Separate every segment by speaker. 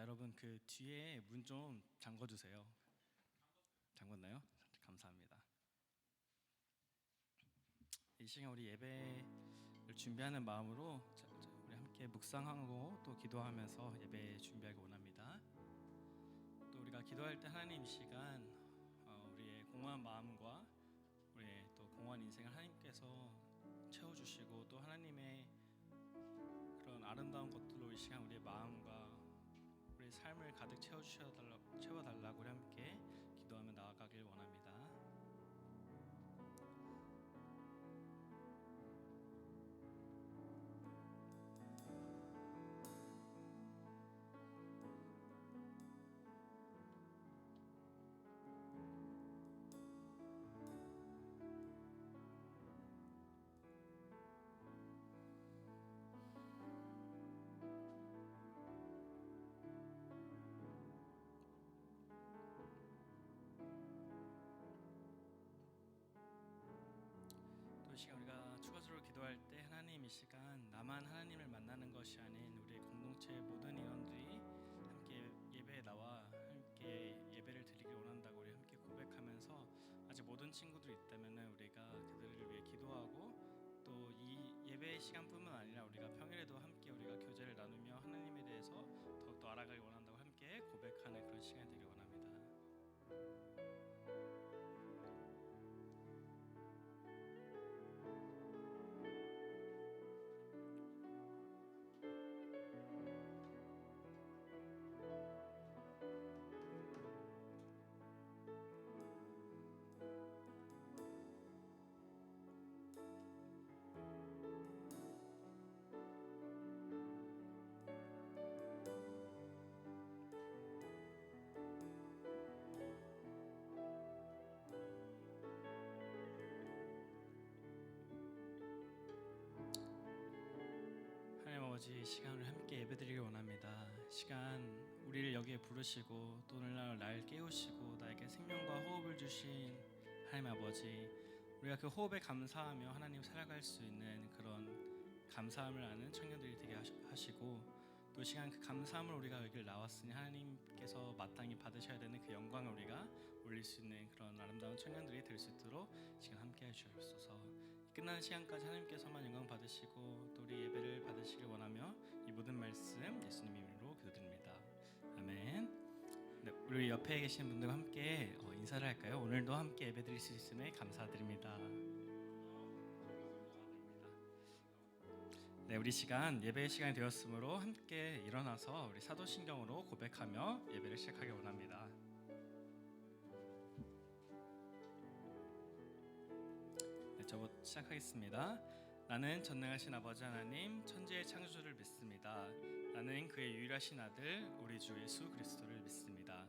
Speaker 1: 여러분 그 뒤에 문 좀 잠궈주세요. 잠궜나요? 감사합니다. 이 시간 우리 예배를 준비하는 마음으로 우리 함께 묵상하고 또 기도하면서 예배 준비하기 원합니다. 또 우리가 기도할 때 하나님 이 시간 우리의 공허한 마음과 우리의 또 공허한 인생을 하나님께서 채워주시고 또 하나님의 그런 아름다운 것들로 이 시간 우리의 마음과 우리의 삶을 가득 채워달라고 우리 함께 기도하며 나아가길 원합니다. 이 시간 우리가 추가적으로 기도할 때 하나님 이 시간 나만 하나님을 만나는 것이 아닌 우리 공동체의 모든 인원들이 함께 예배에 나와 함께 예배를 드리길 원한다고 우리 함께 고백하면서 아직 모든 친구들이 있다면 우리가 그들을 위해 기도하고 또 이 예배 시간뿐만 아니라 우리가 평일에도 함께 우리가 교제를 나누며 하나님에 대해서 더욱더 알아가길 원한다고 함께 고백하는 그런 시간이 되길 원합니다. 하나님 아버지, 시간을 함께 예배드리길 원합니다. 시간 우리를 여기에 부르시고 또 오늘날 날 깨우시고 나에게 생명과 호흡을 주신 하나님 아버지, 우리가 그 호흡에 감사하며 하나님 살아갈 수 있는 그런 감사함을 아는 청년들이 되게 하시고 또 시간 그 감사함을 우리가 여기를 나왔으니 하나님께서 마땅히 받으셔야 되는 그 영광을 우리가 올릴 수 있는 그런 아름다운 청년들이 될 수 있도록 시간 함께 해주옵소서. 끝나는 시간까지 하나님께서만 영광 받으시고 또 우리 예배를 받으시길 원하며 이 모든 말씀 예수님 이름으로 기도드립니다. 아멘. 네, 우리 옆에 계신 분들과 함께 인사를 할까요? 오늘도 함께 예배드릴 수 있음에 감사드립니다. 네, 우리 시간 예배의 시간이 되었으므로 함께 일어나서 우리 사도신경으로 고백하며 예배를 시작하기 원합니다. 저부터 시작하겠습니다. 나는 전능하신 아버지 하나님 천지의 창조주를 믿습니다. 나는 그의 유일하신 아들 우리 주 예수 그리스도를 믿습니다.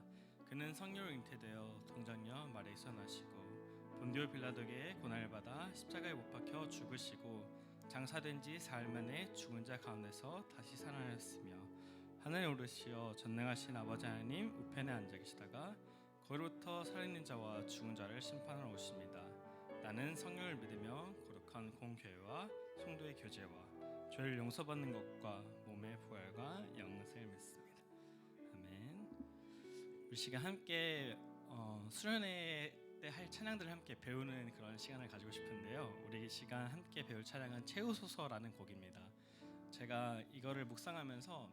Speaker 1: 그는 성령으로 잉태되어 동정녀 마리아에서 나시고 본디오 빌라도에게 고난을 받아 십자가에 못 박혀 죽으시고 장사된 지 사흘 만에 죽은 자 가운데서 다시 살아나셨으며 하늘에 오르시어 전능하신 아버지 하나님 우편에 앉아 계시다가 거기로부터 살아있는 자와 죽은 자를 심판하러 오십니다. 나는 성령을 믿으며 거룩한 공교회와 성도의 교제와 죄를 용서받는 것과 몸의 부활과 영생을 믿습니다. 아멘. 우리 시간 함께 수련회 때 할 찬양들을 함께 배우는 그런 시간을 가지고 싶은데요. 우리 시간 함께 배울 찬양은 채우소서라는 곡입니다. 제가 이거를 묵상하면서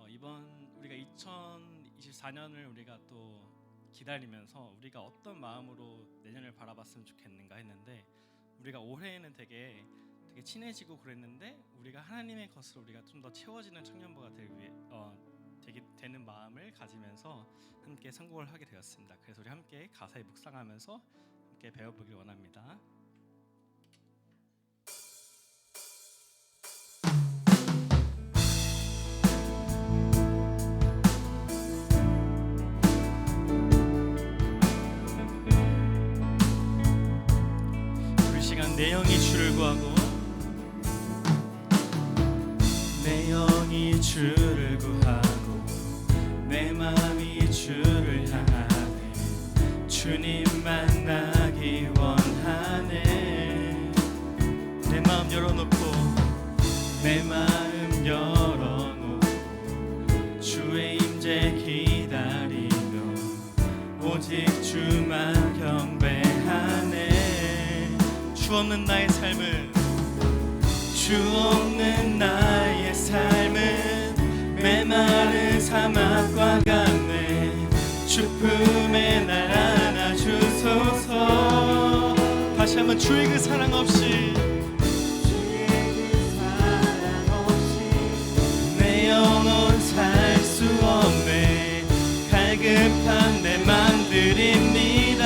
Speaker 1: 이번 우리가 2024년을 우리가 또 기다리면서 우리가 어떤 마음으로 내년을 바라봤으면 좋겠는가 했는데 우리가 올해에는 되게 친해지고 그랬는데 우리가 하나님의 것으로 우리가 좀 더 채워지는 청년부가 되는 마음을 가지면서 함께 선곡을 하게 되었습니다. 그래서 우리 함께 가사에 묵상하면서 함께 배워보길 원합니다. 내 영이 주를 구하고 내 영이 주를 구하고 내 마음이 주를 향하네 주님 만나기 원하네. 내 마음 열어놓고 내 마음 열어놓고 주의 임재 오직 주만 경배하네. 주 없는 나의 삶은 주 없는 나의 삶은 메마른 사막과 같네. 주 품에 날 안아주소서. 다시 한번 주의 그 사랑 없이 내 영혼 살 수 없네. 갈급한 내 맘 드립니다.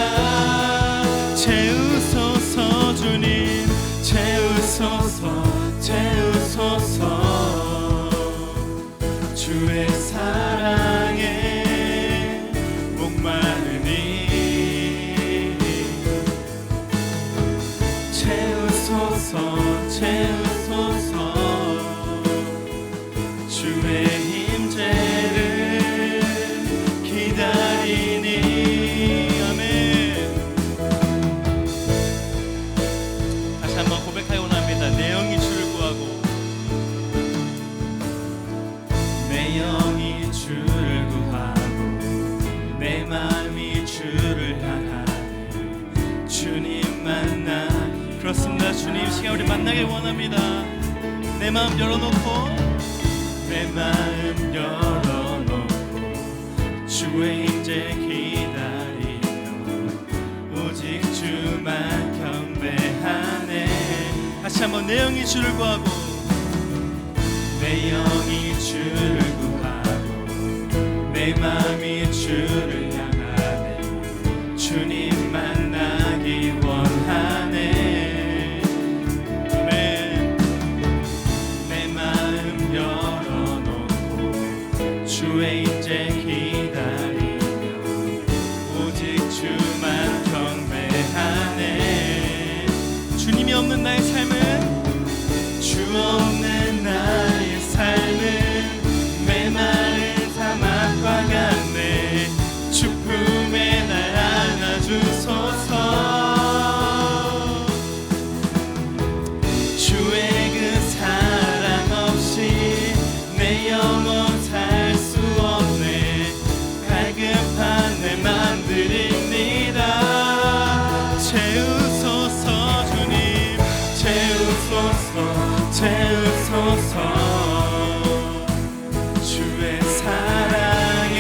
Speaker 1: 채우소서 주님 채우소서 채우소서. 주의 사랑에 목마르니 채우소서 채우소서. 주의 임재를 기다리니. 아멘. 다시 한번 고백하기 원합니다. 내 영이 주를 구하고 내 영이 주를 구하고 내 마음이 주를 향하네. 주님 만나. 그렇습니다. 주님 시간 우리 만나길 원합니다. 내 마음 열어놓고 내 마음 열어놓고 주의 임재 기다리며 오직 주만 경배하네. 다시 한번 내 영이 주를 구하고 내 영이 주를 구하고 내 마음이 주를 향하네. 주님 만나기 원하네. 주의 임재 기다리며 오직 주만 경배하네. 주님이 없는 나의 삶은 주 없는 나의 삶은 메마른 사막과 같네. 주 품에 날 안아주소서. 주의 그 사랑 없이 내 영혼 살 수 없네. 갈급한 내 맘 드립니다. 채우소서 주님 채우소서 채우소서. 주의 사랑에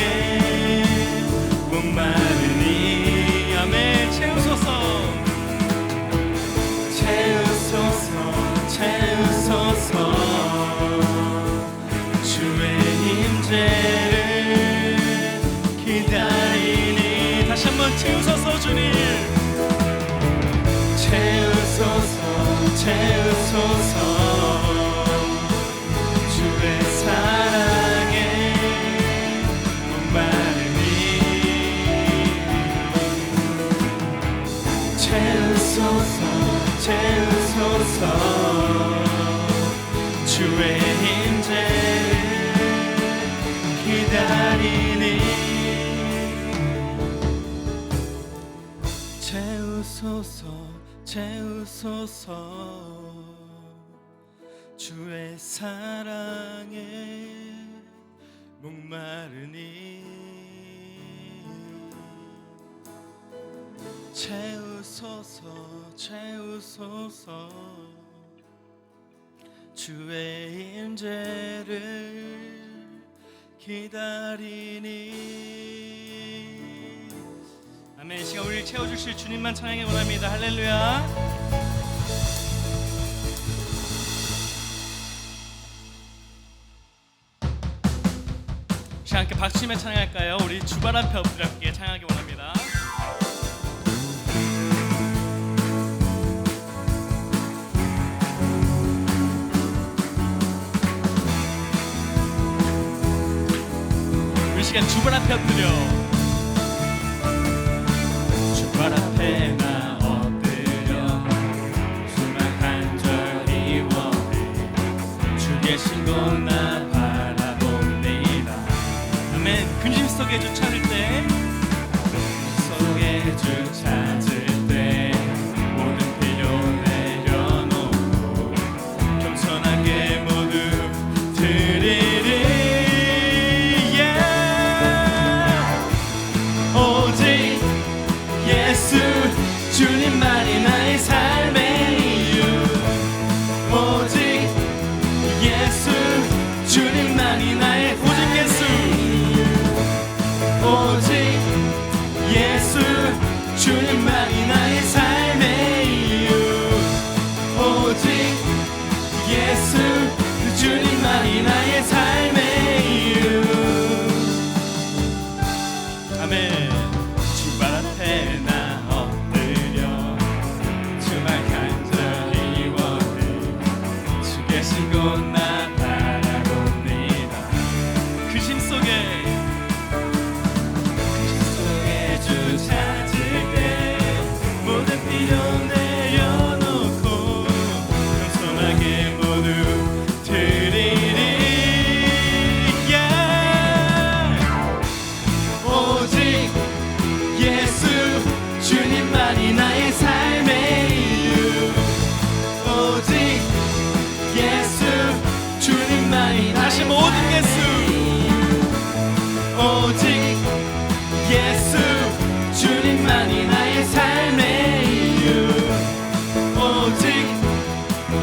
Speaker 1: 목마르니. 아멘. 채우소서 채우소서 채우소서. 임재를 기다리니. 다시 한번 채우소서 주님 채우소서 채우소서. 주의 사랑에 목마르니 채우소서 채우소서. 주의 임재를 기다리니. 채우소서 채우소서. 주의 사랑에 목마르니. 채우소서 채우소서. 주의 임재를 기다리니. 아멘. 이 시간 우리를 채워주실 주님만 찬양해 원합니다. 할렐루야. 시간 함께 박수치며 찬양할까요? 우리 주발 앞에 엎드려 함께 찬양하기 원합니다. 시간 주발 앞에 엎드려 주발 앞에 나 엎드려 수만 간절히 원해. 주 계신 곳 나 바라봅니다. 아멘. 근심 속에 주 찾을 때 속에 주 찾을 때 모든 필요 내려놓고 겸손하게 모두 드리리. 오직 오직 예수 주님만이 나의 삶의 이유. 오직 예수 주님만이 나의 삶의 이유. 아멘. 주발 앞에 나 엎드려 주말 간절히 원해 주 계신 곳 나 바라봅니다. 그 심 속에 주 찾을 때 모든 필요 내려놓고 겸손하게 모두 드리리. 오직 예수 주님만이 나의 삶의 이유. 오직 예수 주님만이 다시 모든 예수. 오직 예수 주님만이 나의 삶의 이유. 오직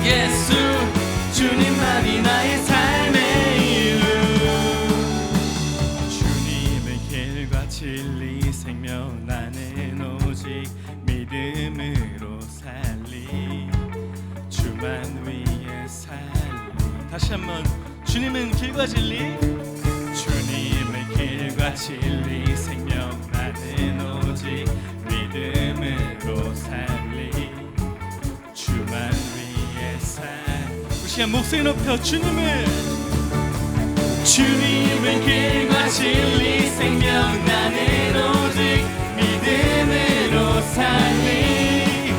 Speaker 1: 예수 주님만이 나의 삶의 이유. 주님의 길과 진리 생명 나는 오직 믿음으로 살리. 주만 위해 살리. 다시 한번 주님은 길과 진리. 주님의 길과 진리 생명 나는 오직 믿음으로 살리. 주만 위해 살리. 우리 시간 목소리 높여 주님을. 주님의 길과 진리 생명 나는 오직 믿음으로 살리.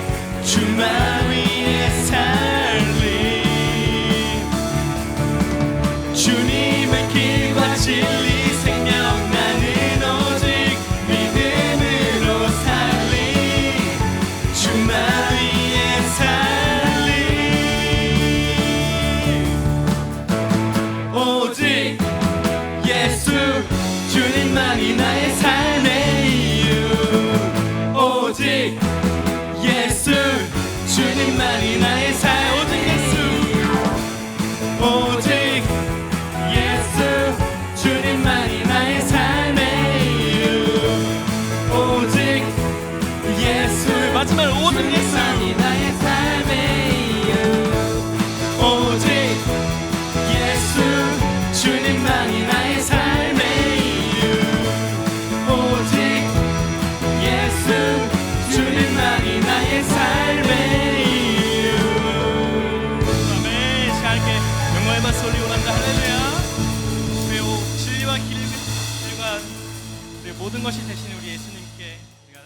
Speaker 1: 주만 위해 살리. 주님의 길과 진리 생명 나는 오직 믿음으로 살리. 주만 위해 살리. 오직 예수 주님만이 나의 삶의 이유. 오직 예수 주님만이 나의 삶. 오직 예수 주님만이 나의 삶의 이유. 오직 예수. 마지막으로 오직 예수만이 나의 삶의 이유. 오직 예수 주님만이 나의 삶의 이유. 오직 예수 주님만이 나의 삶의 이유. 아멘. 자, 함께 영광의 박수 올리고 갑니다. 할렐루야. 진리와 길과 모든 것이 되신 우리 예수님께 우리가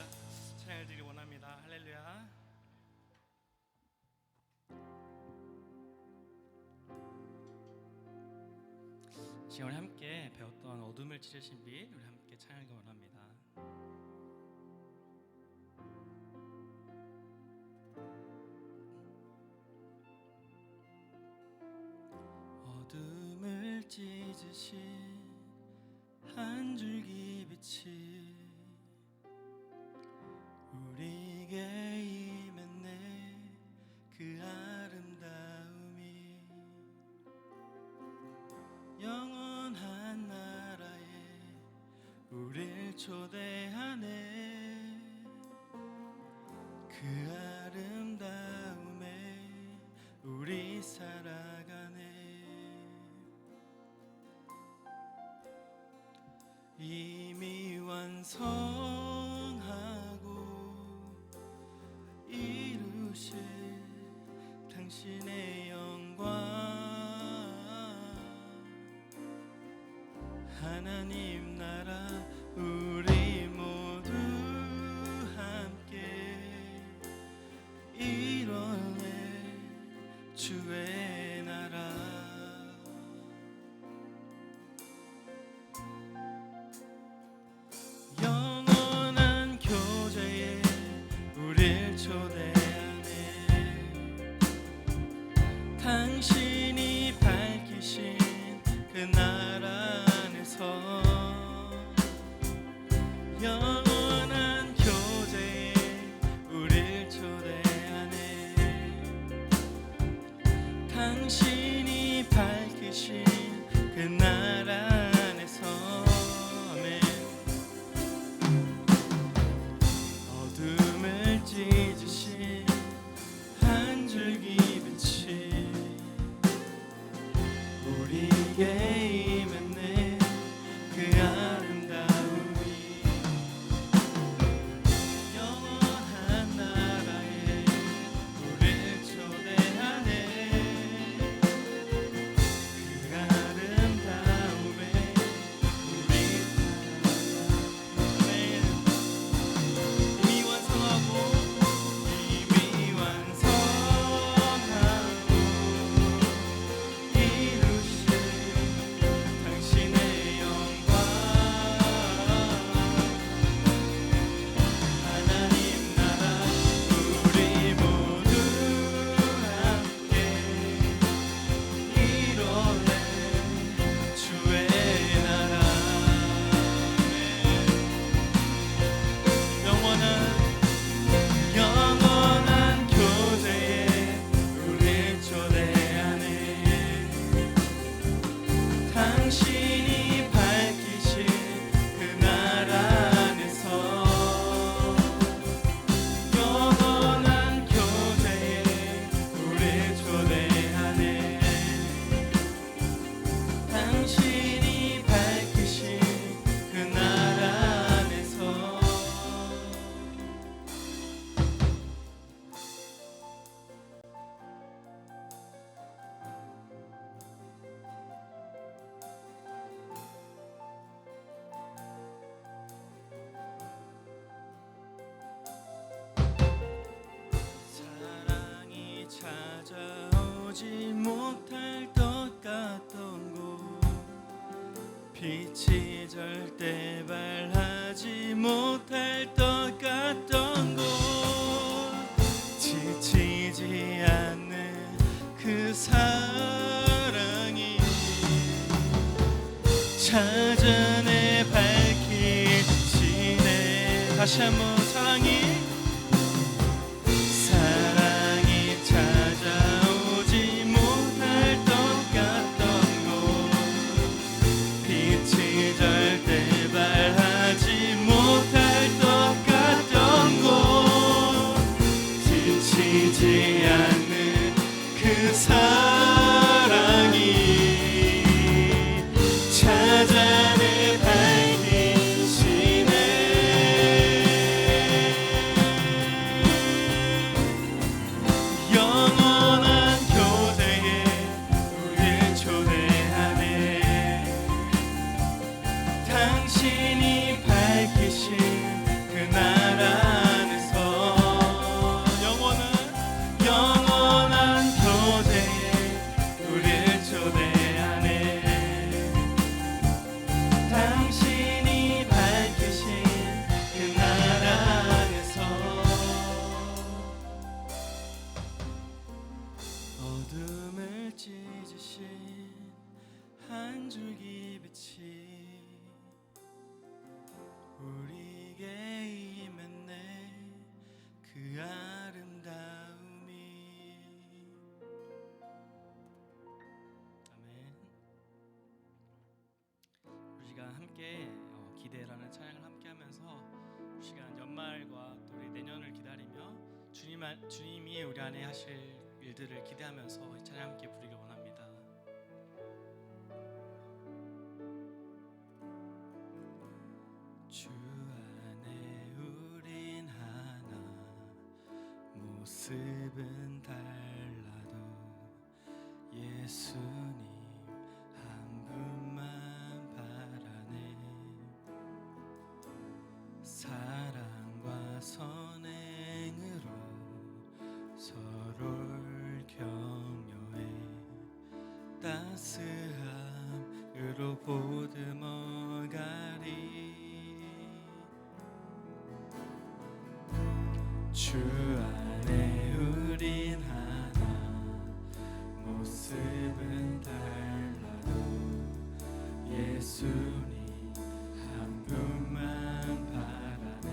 Speaker 1: 찬양을 드리기 원합니다. 할렐루야. 지금 우리 함께 배웠던 어둠을 찢으신 빛, 우리 함께 찬양하기 원합니다. 어둠을 찢으신 한 줄기 빛이 우리에게 임했네. 그 아름다움이 영원한 나라에 우릴 초대하네. 그 아름다움에 우리 살아가네. 이미 완성하고 이루실 당신의 영광. 하나님 나라 우리 모두 함께 이뤄내 주의 나라. 영원한 교제에 우릴 초대하네. 당신이 밝히신 그 나라 안에서 영원한 교제에 우릴 초대하네. 당신이 밝히신 그 나라 안에서. 아멘. 찾아오지 못할 것 같던 곳, 빛이 절대 발하지 못할 것 같던 곳, 지치지 않는 그 사랑이 찾아내 밝히시네. 다시 한번 사랑이 찾아오지 못할 것 같던 곳, 빛이 절대 발하지 못할 것 같던 곳, 지치지 않는 그 사랑이 찾아내 밝히시네. 영원한 교제에 우릴 초대하네. 당신이 밝히신 그 나라 안에서 영원한 교제에 우릴 초대하네. 당신이 밝히신 그 나라 안에서 어둠을 찢으신 한 줄기 빛이 우리에게 임했네. 그 아름다움이. 아멘. 우리 시간 함께 기대라는 찬양을 함께 하면서 우리 시간 연말과 또 우리 내년을 기다리며 주님이 우리 안에 하실 일들을 기대하면서 이 찬양 함께 부르기 원합니다. 주 안에 우린 하나, 모습은 달라도 예수님 한 분만 바라네. 사랑과 선행으로 서로를 격려해 따스함으로 보듬어가리. 주 안에 우린 하나, 모습은 달라도 예수님 한 분만 바라네.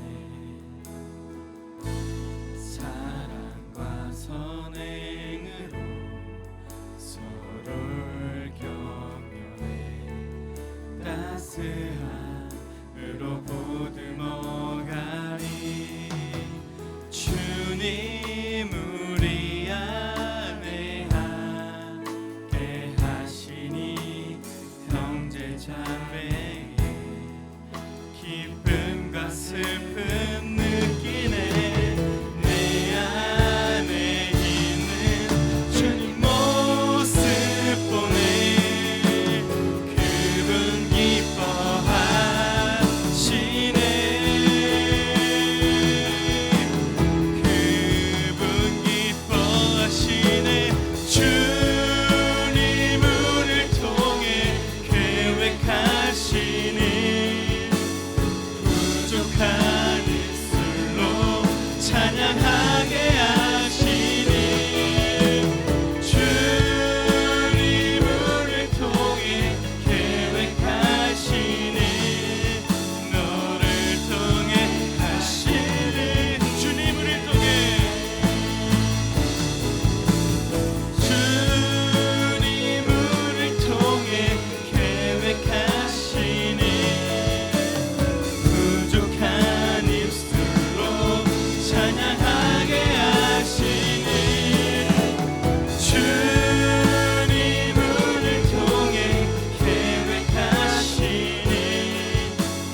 Speaker 1: 사랑과 선행으로 서로를 격려해 따스함으로 보듬어가리. 주님 우리 안에 함께 하시니 형제 자매의 기쁨과 슬픔 느끼네. 내 안에 있는 주님 모습 보네. 그분 기뻐하시네. 주님 우리를 통해 계획하시니 부족한 입술로 찬양하게 하시니. 주님 우리를 통해 계획하시니 너를 통해 하시니. 주님 우리를 통해 부족한 입술로 찬양하게 하시니. 주님 우리를 통해 계획하시니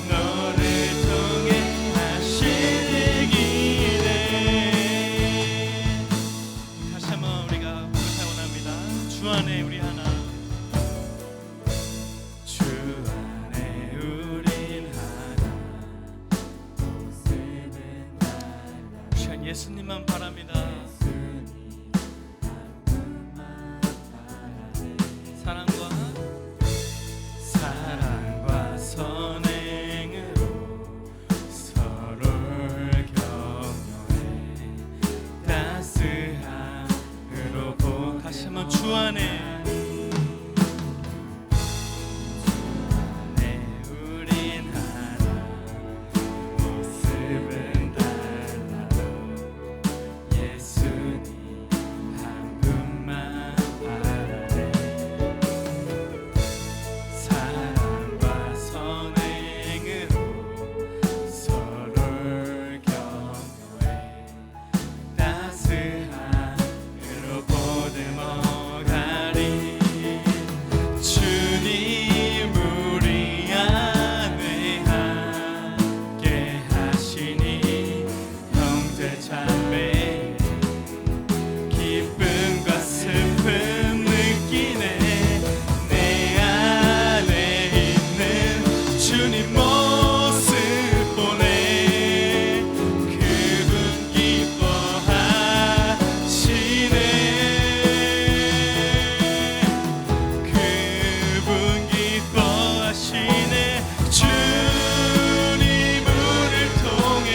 Speaker 1: 너를 통해 하시기를. 다시 한번 우리가 부르기 원합니다. 주 안에 우리 하나. 주 안에 우린 하나, 모습은 달라. 예수님만 바랍니다. 모습은 달라도 예수님 한 분만 바라네. 사랑과 선행으로 서로를 격려해 따스한 으로 보듬어가리. 주님 우리 안에 함께 하시니 형제 자매 기쁨과 슬픔 느끼네. 내 안에 있는 주님 모습 보네. 그분 기뻐하시네. 그분 기뻐하시네. 주님 우리를 통해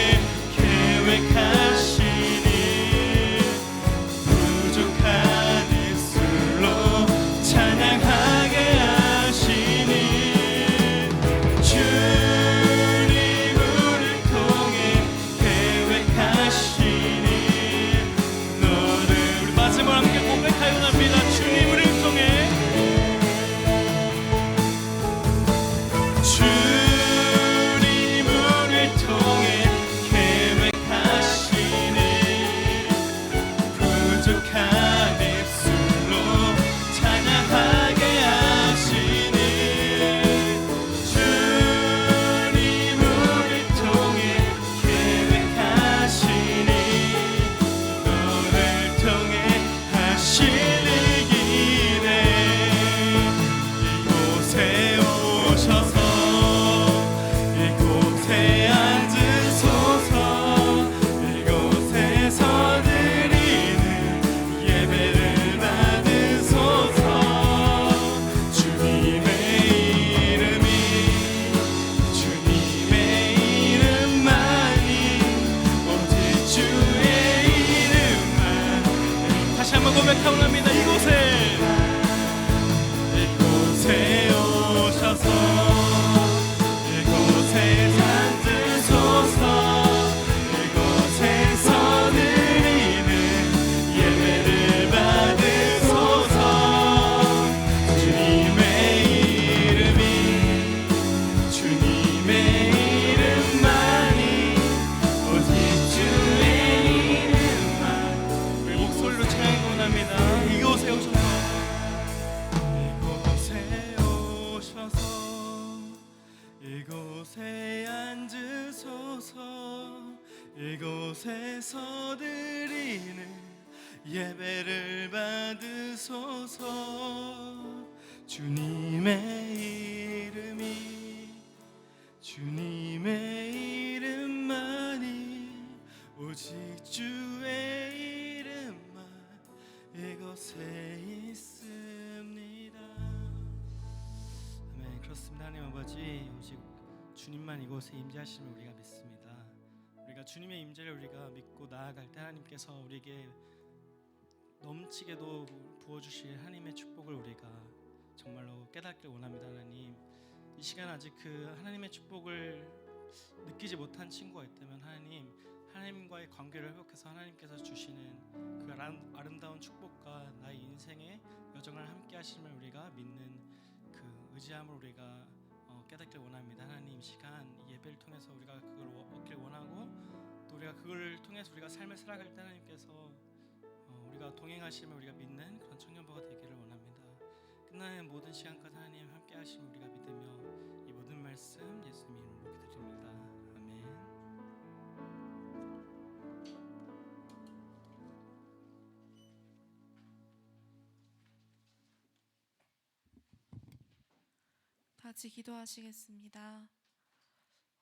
Speaker 1: 계획하시니 부족한 입술로 찬양하게 하시니. 주님 우리를 통해 계획하시니 너를 우리 마지막으로 함께 고백하여 합니다. 주님 우리를 통해 주님 우리를 통해 계획하시니 부족한 입술로 찬양하게 하시니. 주님 우리를 통해 계획하시니 너를 통해 하실 일이네. 이곳에 오셔서 이곳에 앉으소서. 이곳에서 드리는 예배를 받으소서. 주님의 이름이 주님의 이름만이 오직 주의 이름만. 다시 한번 고백하고 합니다. 이곳에 오셔서 이곳에 앉으소서. 이곳에서 드리는 예배를 받으소서. 주님의 이름이 주님의 이름만이 오직 주의 이름만. 우리 목소리로 찬양해 원합니다. 이곳에 오셔서 이곳에 앉으소서. 이곳에서 드리는 예배를 받으소서. 주님의 이름이 주님의 이름만이 오직 주의 이름만 이곳에 있습니다. 아멘. 그렇습니다. 하나님 아버지, 오직 주님만 이곳에 임재하심을 우리가 믿습니다. 우리가 주님의 임재를 우리가 믿고 나아갈 때 하나님께서 우리에게 넘치게도 부어주실 하나님의 축복을 우리가 정말로 깨닫길 원합니다. 하나님, 이 시간 아직 그 하나님의 축복을 느끼지 못한 친구가 있다면 하나님과의 관계를 회복해서 하나님께서 주시는 그 아름다운 축복과 나의 인생의 여정을 함께 하심을 우리가 믿는 그 의지함을 우리가 깨닫길 원합니다. 하나님, 시간 예배를 통해서 우리가 그걸 얻길 원하고 또 우리가 그걸 통해서 우리가 삶을 살아갈 때 하나님께서 우리가 동행하심을 우리가 믿는 그런 청년부가 되기를 원합니다. 끝나는 모든 시간까지 하나님 함께 하심을 우리가 믿으며 이 모든 말씀 예수님 이름으로 기도드립니다. 아멘.
Speaker 2: 같이 기도하시겠습니다.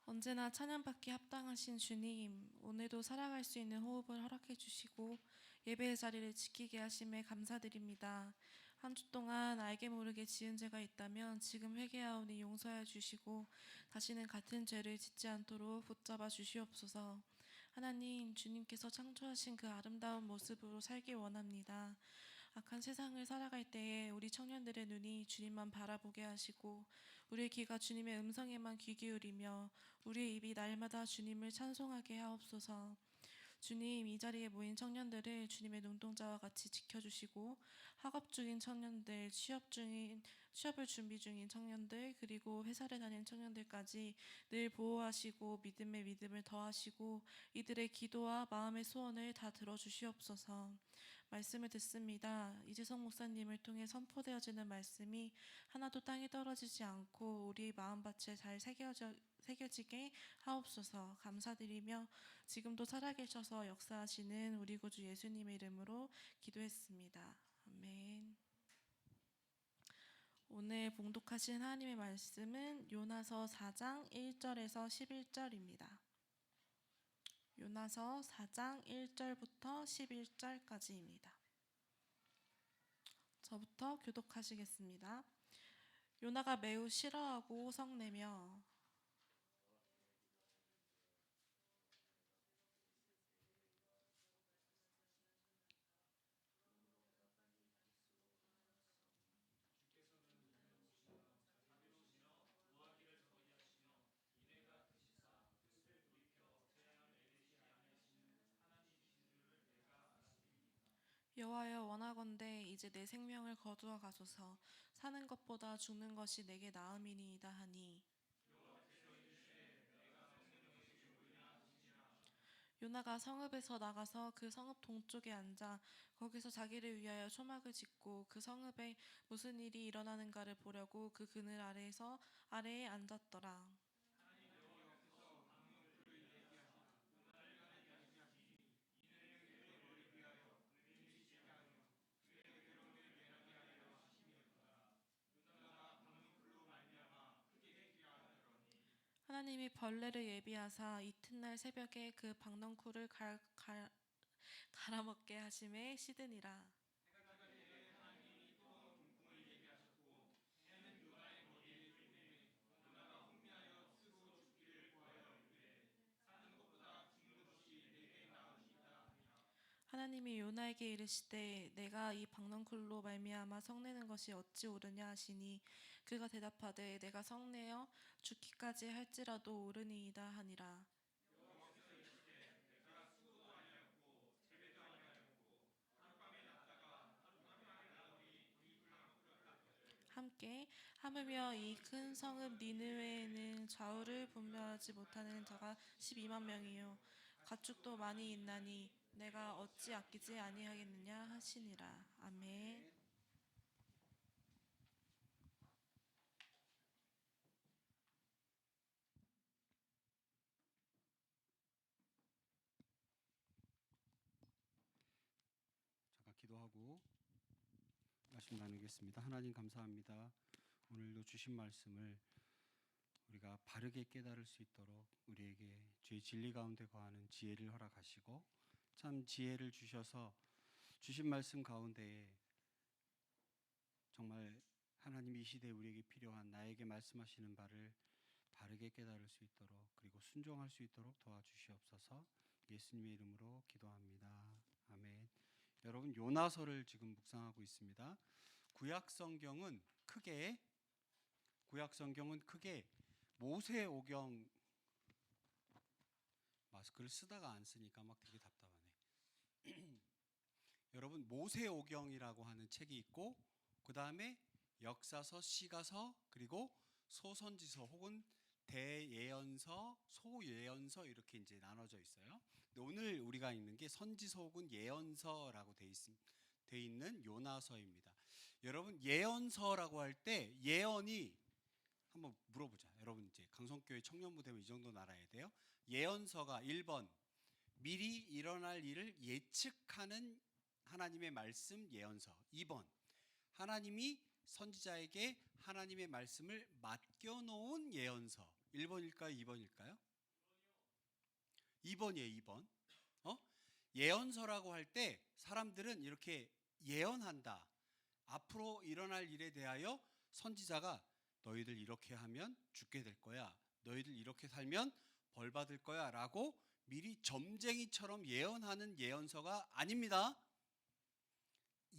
Speaker 2: 언제나 찬양받기 합당하신 주님, 오늘도 살아갈 수 있는 호흡을 허락해 주시고 예배의 자리를 지키게 하심에 감사드립니다. 한 주 동안 알게 모르게 지은 죄가 있다면 지금 회개하오니 용서하여 주시고 다시는 같은 죄를 짓지 않도록 붙잡아 주시옵소서. 하나님, 주님께서 창조하신 그 아름다운 모습으로 살길 원합니다. 악한 세상을 살아갈 때에 우리 청년들의 눈이 주님만 바라보게 하시고 우리의 귀가 주님의 음성에만 귀 기울이며 우리의 입이 날마다 주님을 찬송하게 하옵소서. 주님, 이 자리에 모인 청년들을 주님의 눈동자와 같이 지켜주시고 학업 중인 청년들, 취업을 준비 중인 청년들, 그리고 회사를 다니는 청년들까지 늘 보호하시고 믿음에 믿음을 더하시고 이들의 기도와 마음의 소원을 다 들어주시옵소서. 말씀을 듣습니다. 이재성 목사님을 통해 선포되어지는 말씀이 하나도 땅에 떨어지지 않고 우리 마음밭에 잘 새겨지게 하옵소서. 감사드리며 지금도 살아계셔서 역사하시는 우리 구주 예수님의 이름으로 기도했습니다. 아멘. 오늘 봉독하신 하나님의 말씀은 요나서 4장 1절에서 11절입니다. 요나서 4장 1절부터 11절까지입니다. 저부터 교독하시겠습니다. 요나가 매우 싫어하고 성내며 여호와여, 원하건대 이제 내 생명을 거두어 가소서. 사는 것보다 죽는 것이 내게 나음이니이다 하니, 요나가 성읍에서 나가서 그 성읍 동쪽에 앉아 거기서 자기를 위하여 초막을 짓고 그 성읍에 무슨 일이 일어나는가를 보려고 그 그늘 아래에 앉았더라. 하나님이 벌레를 예비하사 이튿날 새벽에 그 박넝쿨을 갈아먹게 하심에 시드니라. 하나님이 요나에게 이르시되 내가 이 박넝쿨로 말미암아 성내는 것이 어찌 옳으냐 하시니, 그가 대답하되 내가 성내어 죽기까지 할지라도 옳으니이다 하니라. 함께 하물며 이 큰 성읍 니느웨에는 좌우를 분별하지 못하는 자가 12만 명이요 가축도 많이 있나니 내가 어찌 아끼지 아니하겠느냐 하시니라. 아멘.
Speaker 3: 잠깐 기도하고 말씀 나누겠습니다. 하나님 감사합니다. 오늘도 주신 말씀을 우리가 바르게 깨달을 수 있도록 우리에게 주의 진리 가운데 거하는 지혜를 허락하시고, 참 지혜를 주셔서 주신 말씀 가운데에 정말 하나님 이 시대에 우리에게 필요한 나에게 말씀하시는 바를 바르게 깨달을 수 있도록, 그리고 순종할 수 있도록 도와주시옵소서. 예수님의 이름으로 기도합니다. 아멘. 여러분, 요나서를 지금 묵상하고 있습니다. 구약 성경은 크게 모세오경, 마스크를 쓰다가 안 쓰니까 막 되게 답답하네. 여러분, 모세오경이라고 하는 책이 있고, 그 다음에 역사서, 시가서, 그리고 소선지서 혹은 대예언서, 소예언서 이렇게 이제 나눠져 있어요. 근데 오늘 우리가 읽는 게 선지서 혹은 예언서라고 돼 있는 요나서입니다. 여러분, 예언서라고 할 때 예언이, 한번 물어보자. 여러분, 이제 강성교회 청년부 되면 이 정도 알아야 돼요. 예언서가 1번 미리 일어날 일을 예측하는 하나님의 말씀 예언서. 2번 하나님이 선지자에게 하나님의 말씀을 맡겨놓은 예언서. 1번일까요? 2번일까요? 2번이에요. 2번. 예언서라고 할 때 사람들은 이렇게 예언한다. 앞으로 일어날 일에 대하여 선지자가 너희들 이렇게 하면 죽게 될 거야, 너희들 이렇게 살면 벌 받을 거야 라고 미리 점쟁이처럼 예언하는 예언서가 아닙니다.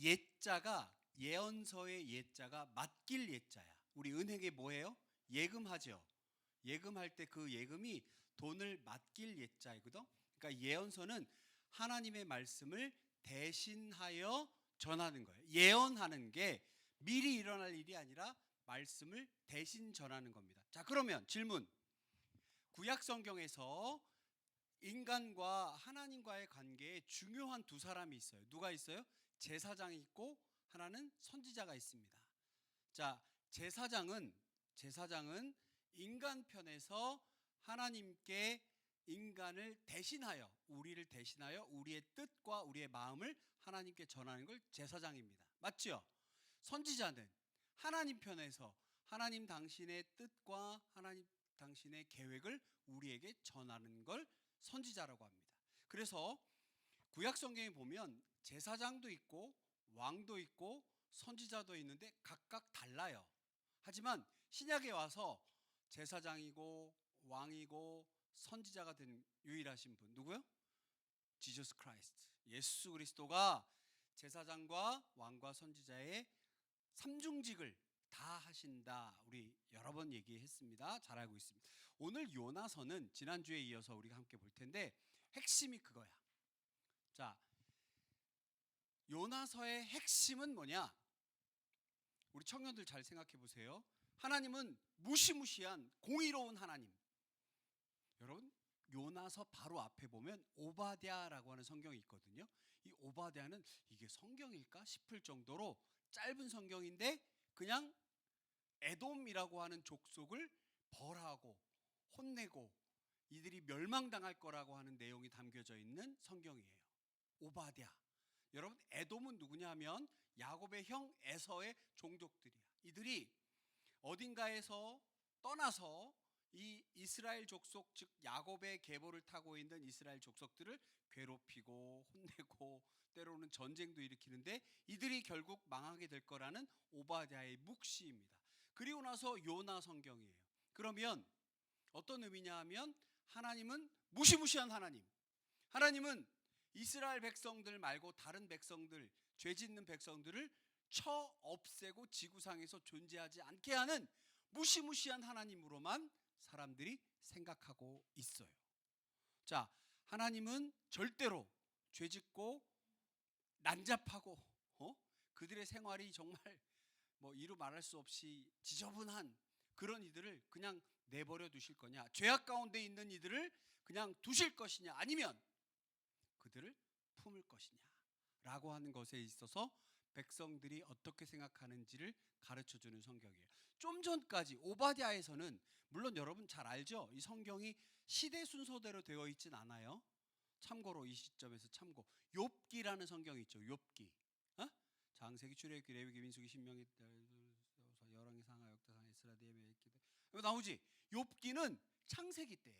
Speaker 3: 예자가, 예언서의 예자가 맡길 예자야. 우리 은행에 뭐예요? 예금하죠. 예금할 때 그 예금이 돈을 맡길 예자이거든. 그러니까 예언서는 하나님의 말씀을 대신하여 전하는 거예요. 예언하는 게 미리 일어날 일이 아니라 말씀을 대신 전하는 겁니다. 자, 그러면 질문. 구약 성경에서 인간과 하나님과의 관계에 중요한 두 사람이 있어요. 누가 있어요? 제사장이 있고 하나는 선지자가 있습니다. 자, 제사장은 인간 편에서 하나님께 인간을 대신하여, 우리를 대신하여 우리의 뜻과 우리의 마음을 하나님께 전하는 걸 제사장입니다. 맞죠? 선지자는 하나님 편에서 하나님 당신의 뜻과 하나님 당신의 계획을 우리에게 전하는 걸 선지자라고 합니다. 그래서 구약 성경에 보면 제사장도 있고 왕도 있고 선지자도 있는데 각각 달라요. 하지만 신약에 와서 제사장이고 왕이고 선지자가 된 유일하신 분 누구요? 지저스 크라이스트, 예수 그리스도가 제사장과 왕과 선지자의 삼중직을 다 하신다. 우리 여러 번 얘기했습니다. 잘 알고 있습니다. 오늘 요나서는 지난주에 이어서 우리가 함께 볼 텐데 핵심이 그거야. 자, 요나서의 핵심은 뭐냐? 우리 청년들 잘 생각해 보세요. 하나님은 무시무시한 공의로운 하나님. 여러분, 요나서 바로 앞에 보면 오바댜라고 하는 성경이 있거든요. 이 오바댜는 이게 성경일까 싶을 정도로 짧은 성경인데 그냥 에돔이라고 하는 족속을 벌하고 혼내고 이들이 멸망당할 거라고 하는 내용이 담겨져 있는 성경이에요. 오바댜. 여러분, 에돔은 누구냐 하면 야곱의 형 에서의 종족들이야. 이들이 어딘가에서 떠나서 이 이스라엘 족속, 즉 야곱의 계보를 타고 있는 이스라엘 족속들을 괴롭히고 혼내고 때로는 전쟁도 일으키는데 이들이 결국 망하게 될 거라는 오바댜의 묵시입니다. 그리고 나서 요나 성경이에요. 그러면 어떤 의미냐 하면 하나님은 무시무시한 하나님. 하나님은 이스라엘 백성들 말고 다른 백성들, 죄 짓는 백성들을 쳐 없애고 지구상에서 존재하지 않게 하는 무시무시한 하나님으로만 사람들이 생각하고 있어요. 자, 하나님은 절대로 죄 짓고 난잡하고 그들의 생활이 정말 이루 말할 수 없이 지저분한 그런 이들을 그냥 내버려 두실 거냐, 죄악 가운데 있는 이들을 그냥 두실 것이냐, 아니면 그들을 품을 것이냐 라고 하는 것에 있어서 백성들이 어떻게 생각하는지를 가르쳐주는 성경이에요. 좀 전까지 오바댜에서는 물론 여러분 잘 알죠? 이 성경이 시대 순서대로 되어 있진 않아요. 참고로 이 시점에서 참고 욥기라는 성경이 있죠. 욥기. 장세기, 출애굽기, 레위기, 민수기, 신명기, 열왕기, 상하, 역대상, 에스라, 느헤미야, 이거 나오지. 욥기는 창세기 때야.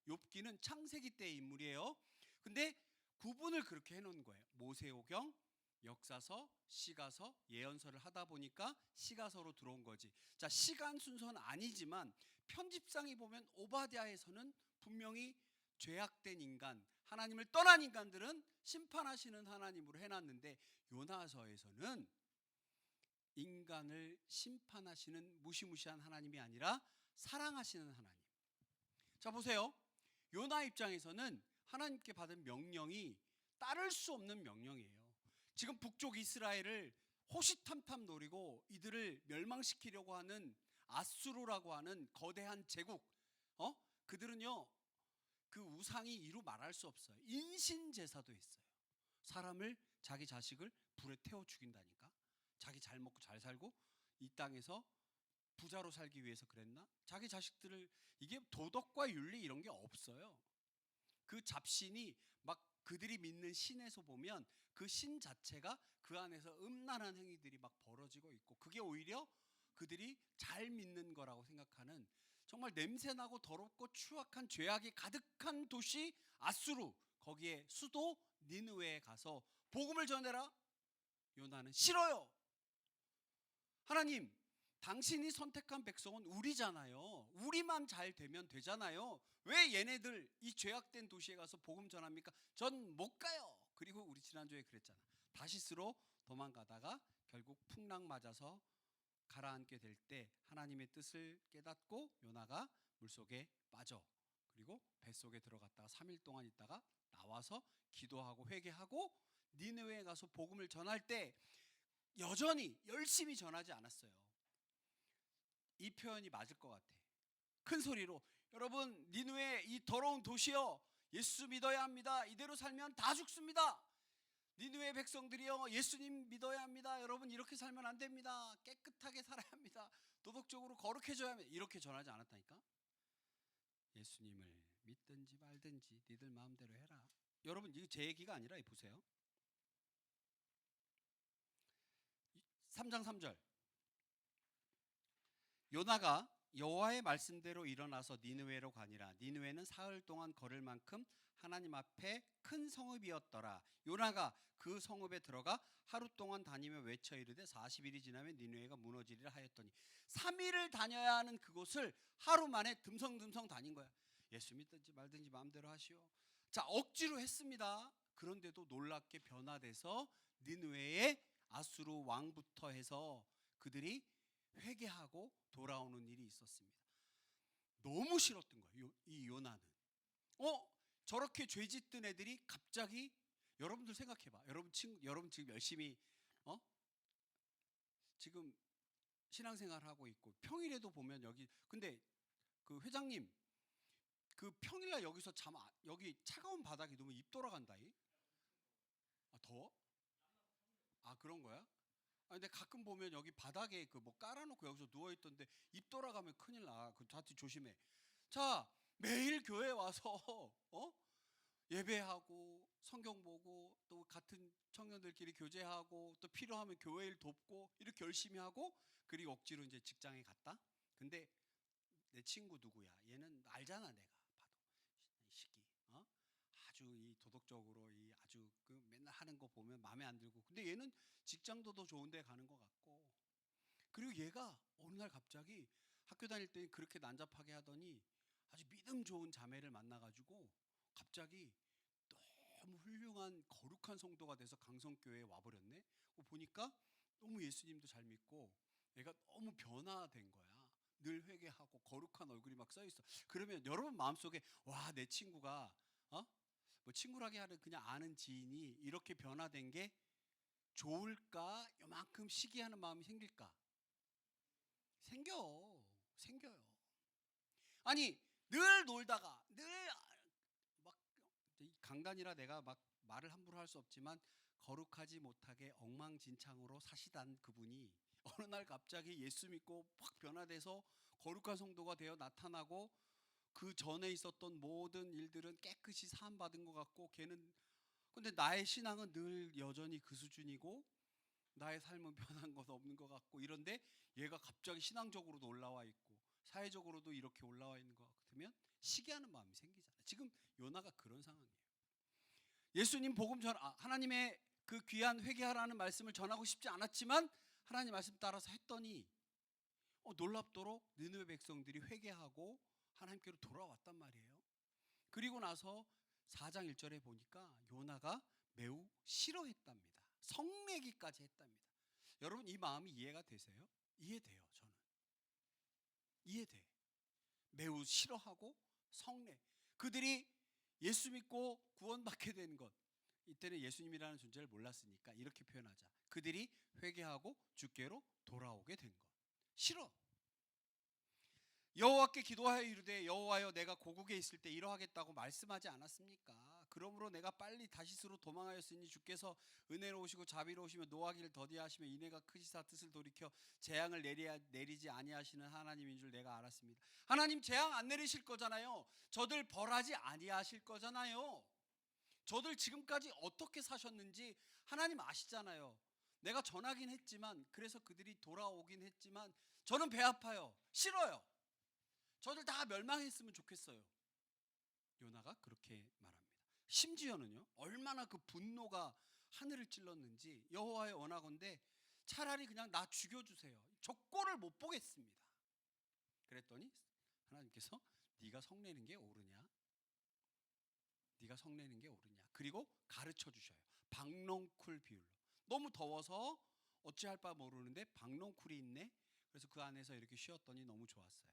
Speaker 3: 욥기는 창세기 때의 인물이에요. 근데 구분을 그렇게 해놓은 거예요. 모세오경, 역사서, 시가서, 예언서를 하다 보니까 시가서로 들어온 거지. 자, 시간 순서는 아니지만 편집상에 보면 오바댜에서는 분명히 죄악된 인간, 하나님을 떠난 인간들은 심판하시는 하나님으로 해놨는데 요나서에서는 인간을 심판하시는 무시무시한 하나님이 아니라 사랑하시는 하나님. 자, 보세요. 요나 입장에서는 하나님께 받은 명령이 따를 수 없는 명령이에요. 지금 북쪽 이스라엘을 호시탐탐 노리고 이들을 멸망시키려고 하는 아수르라고 하는 거대한 제국, 그들은요 그 우상이 이루 말할 수 없어요. 인신 제사도 했어요. 사람을, 자기 자식을 불에 태워 죽인다니까. 자기 잘 먹고 잘 살고 이 땅에서 부자로 살기 위해서 그랬나? 자기 자식들을, 이게 도덕과 윤리 이런 게 없어요. 그 잡신이 막 그들이 믿는 신에서 보면 그 신 자체가 그 안에서 음란한 행위들이 막 벌어지고 있고, 그게 오히려 그들이 잘 믿는 거라고 생각하는 정말 냄새나고 더럽고 추악한 죄악이 가득한 도시 아수르, 거기에 수도 니느웨에 가서 복음을 전해라. 요나는 싫어요. 하나님, 당신이 선택한 백성은 우리잖아요. 우리만 잘 되면 되잖아요. 왜 얘네들 이 죄악된 도시에 가서 복음 전합니까? 전 못 가요. 그리고 우리 지난주에 그랬잖아. 다시스로 도망가다가 결국 풍랑 맞아서 가라앉게 될 때 하나님의 뜻을 깨닫고 요나가 물속에 빠져 그리고 뱃속에 들어갔다가 3일 동안 있다가 나와서 기도하고 회개하고 니느웨에 가서 복음을 전할 때 여전히 열심히 전하지 않았어요. 이 표현이 맞을 것 같아. 큰 소리로 여러분 니느웨 이 더러운 도시여 예수 믿어야 합니다. 이대로 살면 다 죽습니다. 니느웨 백성들이여 예수님 믿어야 합니다. 여러분 이렇게 살면 안 됩니다. 깨끗하게 살아야 합니다. 도덕적으로 거룩해져야 합니다. 이렇게 전하지 않았다니까. 예수님을 믿든지 말든지 니들 마음대로 해라. 여러분 이거 제 얘기가 아니라 보세요. 3장 3절 요나가 여호와의 말씀대로 일어나서 니느웨로 가니라. 니느웨는 사흘 동안 걸을 만큼 하나님 앞에 큰 성읍이었더라. 요나가 그 성읍에 들어가 하루 동안 다니며 외쳐 이르되 40일이 지나면 니느웨가 무너지리라 하였더니 3일을 다녀야 하는 그곳을 하루 만에 듬성듬성 다닌 거야. 예수 믿든지 말든지 마음대로 하시오. 자, 억지로 했습니다. 그런데도 놀랍게 변화돼서 니느웨의 아수르 왕부터 해서 그들이 회개하고 돌아오는 일이 있었습니다. 너무 싫었던 거예요. 이 요나는. 저렇게 죄 짓던 애들이 갑자기 여러분들 생각해봐. 여러분 지금 열심히 지금 신앙생활 하고 있고 평일에도 보면 여기 근데 그 회장님 그 평일날 여기서 여기 차가운 바닥이 너무 입 돌아간다. 더워? 아 그런 거야? 근데 가끔 보면 여기 바닥에 그 뭐 깔아놓고 여기서 누워 있던데 입 돌아가면 큰일 나. 그 하여튼 조심해. 자 매일 교회 와서 예배하고 성경 보고 또 같은 청년들끼리 교제하고 또 필요하면 교회 일 돕고 이렇게 열심히 하고 그리고 억지로 이제 직장에 갔다. 근데 내 친구 누구야? 얘는 알잖아 내가 봐도 이 시기 아주 이 도덕적으로 이 아주 그 맨날 하는 거 보면 마음에 안 들고 근데 얘는 직장도 더 좋은데 가는 것 같고 그리고 얘가 어느 날 갑자기 학교 다닐 때 그렇게 난잡하게 하더니 아주 믿음 좋은 자매를 만나가지고 갑자기 너무 훌륭한 거룩한 성도가 돼서 강성교회에 와버렸네. 보니까 너무 예수님도 잘 믿고 얘가 너무 변화된 거야. 늘 회개하고 거룩한 얼굴이 막 써있어. 그러면 여러분 마음속에 와 내 친구가 뭐 친구라게 하는 그냥 아는 지인이 이렇게 변화된 게 좋을까? 요만큼 시기하는 마음이 생길까? 생겨요. 아니 늘 놀다가 늘 막 강단이라 내가 막 말을 함부로 할 수 없지만 거룩하지 못하게 엉망진창으로 사시던 그분이 어느 날 갑자기 예수 믿고 확 변화돼서 거룩한 성도가 되어 나타나고 그 전에 있었던 모든 일들은 깨끗이 사함받은 것 같고 걔는 근데 나의 신앙은 늘 여전히 그 수준이고 나의 삶은 변한 것 없는 것 같고 이런데 얘가 갑자기 신앙적으로도 올라와 있고 사회적으로도 이렇게 올라와 있는 것 같으면 시기하는 마음이 생기잖아요. 지금 요나가 그런 상황이에요. 예수님 복음 하나님의 그 귀한 회개하라는 말씀을 전하고 싶지 않았지만 하나님 말씀 따라서 했더니 놀랍도록 느느웨 백성들이 회개하고 하나님께로 돌아왔단 말이에요. 그리고 나서 4장 1절에 보니까 요나가 매우 싫어했답니다. 성내기까지 했답니다. 여러분 이 마음이 이해가 되세요? 이해돼요. 저는 이해돼. 매우 싫어하고 성내. 그들이 예수 믿고 구원받게 된 것. 이때는 예수님이라는 존재를 몰랐으니까 이렇게 표현하자. 그들이 회개하고 주께로 돌아오게 된 것. 싫어. 여호와께 기도하여 이르되 여호와여 내가 고국에 있을 때 이러하겠다고 말씀하지 않았습니까? 그러므로 내가 빨리 다시스로 도망하였으니 주께서 은혜로우시고 자비로우시며 노하기를 더디하시며 인애가 크시사 뜻을 돌이켜 재앙을 내리지 아니하시는 하나님인 줄 내가 알았습니다. 하나님 재앙 안 내리실 거잖아요. 저들 벌하지 아니하실 거잖아요. 저들 지금까지 어떻게 사셨는지 하나님 아시잖아요. 내가 전하긴 했지만 그래서 그들이 돌아오긴 했지만 저는 배 아파요. 싫어요. 저들 다 멸망했으면 좋겠어요. 요나가 그렇게 말합니다. 심지어는요 얼마나 그 분노가 하늘을 찔렀는지 여호와의 원하건대 차라리 그냥 나 죽여주세요. 저 꼴을 못 보겠습니다. 그랬더니 하나님께서 네가 성내는 게 옳으냐? 네가 성내는 게 옳으냐? 그리고 가르쳐 주셔요. 박농쿨 비율로. 너무 더워서 어찌할 바 모르는데 박농쿨이 있네. 그래서 그 안에서 이렇게 쉬었더니 너무 좋았어요.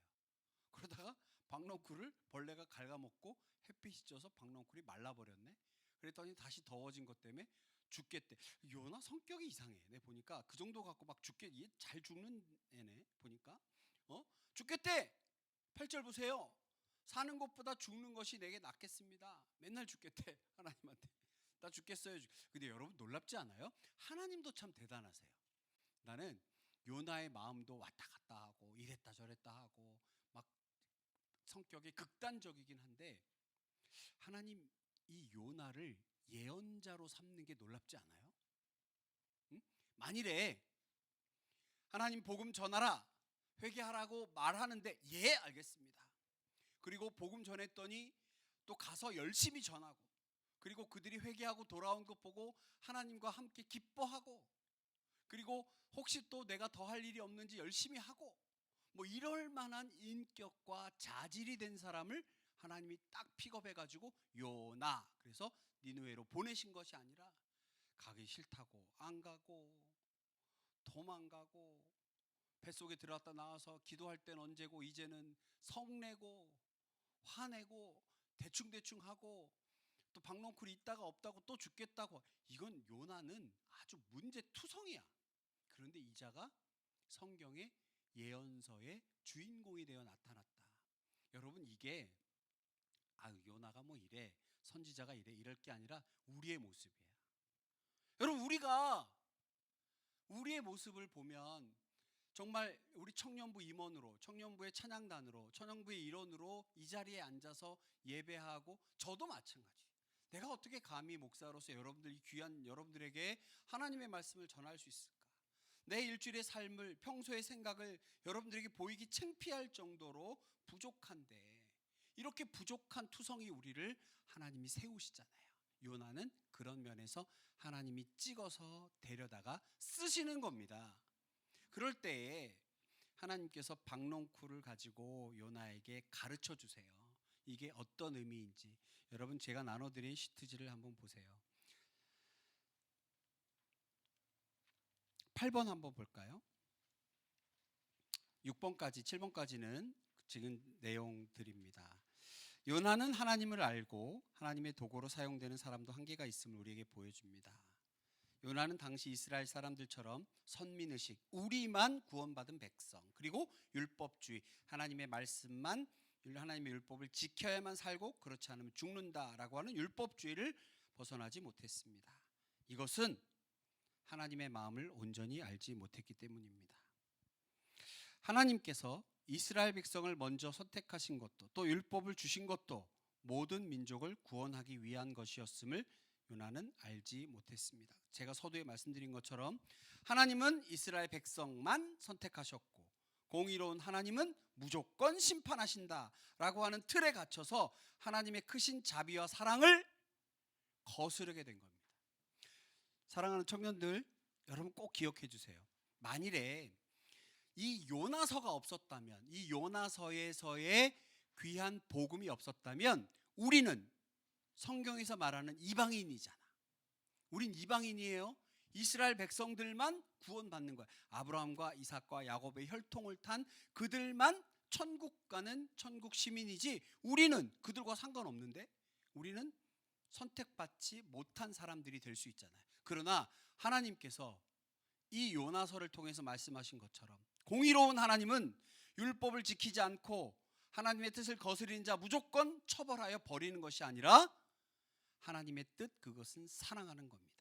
Speaker 3: 그러다가 박넝쿨을 벌레가 갉아먹고 햇빛이 쪄서 박넝쿨이 말라버렸네. 그랬더니 다시 더워진 것 때문에 죽겠대. 요나 성격이 이상해. 내 보니까 그 정도 갖고 막 얘 잘 죽는 애네. 보니까 죽겠대. 8절 보세요. 사는 것보다 죽는 것이 내게 낫겠습니다. 맨날 죽겠대. 하나님한테. 나 죽겠어요. 근데 여러분 놀랍지 않아요? 하나님도 참 대단하세요. 나는 요나의 마음도 왔다 갔다 하고 이랬다 저랬다 하고 막 성격이 극단적이긴 한데, 하나님 이 요나를 예언자로 삼는 게 놀랍지 않아요? 응? 만일에 하나님 복음 전하라, 회개하라고 말하는데 예 알겠습니다. 그리고 복음 전했더니 또 가서 열심히 전하고, 그리고 그들이 회개하고 돌아온 것 보고 하나님과 함께 기뻐하고, 그리고 혹시 또 내가 더 할 일이 없는지 열심히 하고, 뭐 이럴 만한 인격과 자질이 된 사람을 하나님이 딱 픽업해가지고 요나, 그래서 니느웨로 보내신 것이 아니라 가기 싫다고 안 가고 도망가고 뱃속에 들어갔다 나와서 기도할 땐 언제고 이제는 성내고 화내고 대충대충 하고 또 박넝쿨이 있다가 없다고 또 죽겠다고. 이건 요나는 아주 문제투성이야. 그런데 이자가 성경의 예언서의 주인공이 되어 나타났다. 여러분 이게 요나가 뭐 이래, 선지자가 이래, 이럴 게 아니라 우리의 모습이에요. 여러분 우리가 우리의 모습을 보면 정말 우리 청년부 임원으로, 청년부의 찬양단으로, 청년부의 일원으로 이 자리에 앉아서 예배하고, 저도 마찬가지. 내가 어떻게 감히 목사로서 여러분들, 귀한 여러분들에게 하나님의 말씀을 전할 수 있을까? 내 일주일의 삶을, 평소의 생각을 여러분들에게 보이기 창피할 정도로 부족한데, 이렇게 부족한 투성이 우리를 하나님이 세우시잖아요. 요나는 그런 면에서 하나님이 찍어서 데려다가 쓰시는 겁니다. 그럴 때에 하나님께서 박넝쿨을 가지고 요나에게 가르쳐 주세요. 이게 어떤 의미인지. 여러분 제가 나눠드린 시트지를 한번 보세요. 8번 한번 볼까요? 6번까지 7번까지는 지금 내용들입니다. 요나는 하나님을 알고 하나님의 도구로 사용되는 사람도 한계가 있음을 우리에게 보여줍니다. 요나는 당시 이스라엘 사람들처럼 선민의식, 우리만 구원받은 백성, 그리고 율법주의, 하나님의 말씀만, 하나님의 율법을 지켜야만 살고 그렇지 않으면 죽는다라고 하는 율법주의를 벗어나지 못했습니다. 이것은 하나님의 마음을 온전히 알지 못했기 때문입니다. 하나님께서 이스라엘 백성을 먼저 선택하신 것도, 또 율법을 주신 것도 모든 민족을 구원하기 위한 것이었음을 요나는 알지 못했습니다. 제가 서두에 말씀드린 것처럼 하나님은 이스라엘 백성만 선택하셨고, 공의로운 하나님은 무조건 심판하신다라고 하는 틀에 갇혀서 하나님의 크신 자비와 사랑을 거스르게 된 겁니다. 사랑하는 청년들, 여러분 꼭 기억해 주세요. 만일에 이 요나서가 없었다면, 이 요나서에서의 귀한 복음이 없었다면, 우리는 성경에서 말하는 이방인이잖아. 우린 이방인이에요. 이스라엘 백성들만 구원받는 거야. 아브라함과 이삭과 야곱의 혈통을 탄 그들만 천국 가는 천국 시민이지, 우리는 그들과 상관없는데, 우리는 선택받지 못한 사람들이 될 수 있잖아요. 그러나 하나님께서 이 요나서를 통해서 말씀하신 것처럼 공의로운 하나님은 율법을 지키지 않고 하나님의 뜻을 거스리는 자 무조건 처벌하여 버리는 것이 아니라 하나님의 뜻, 그것은 사랑하는 겁니다.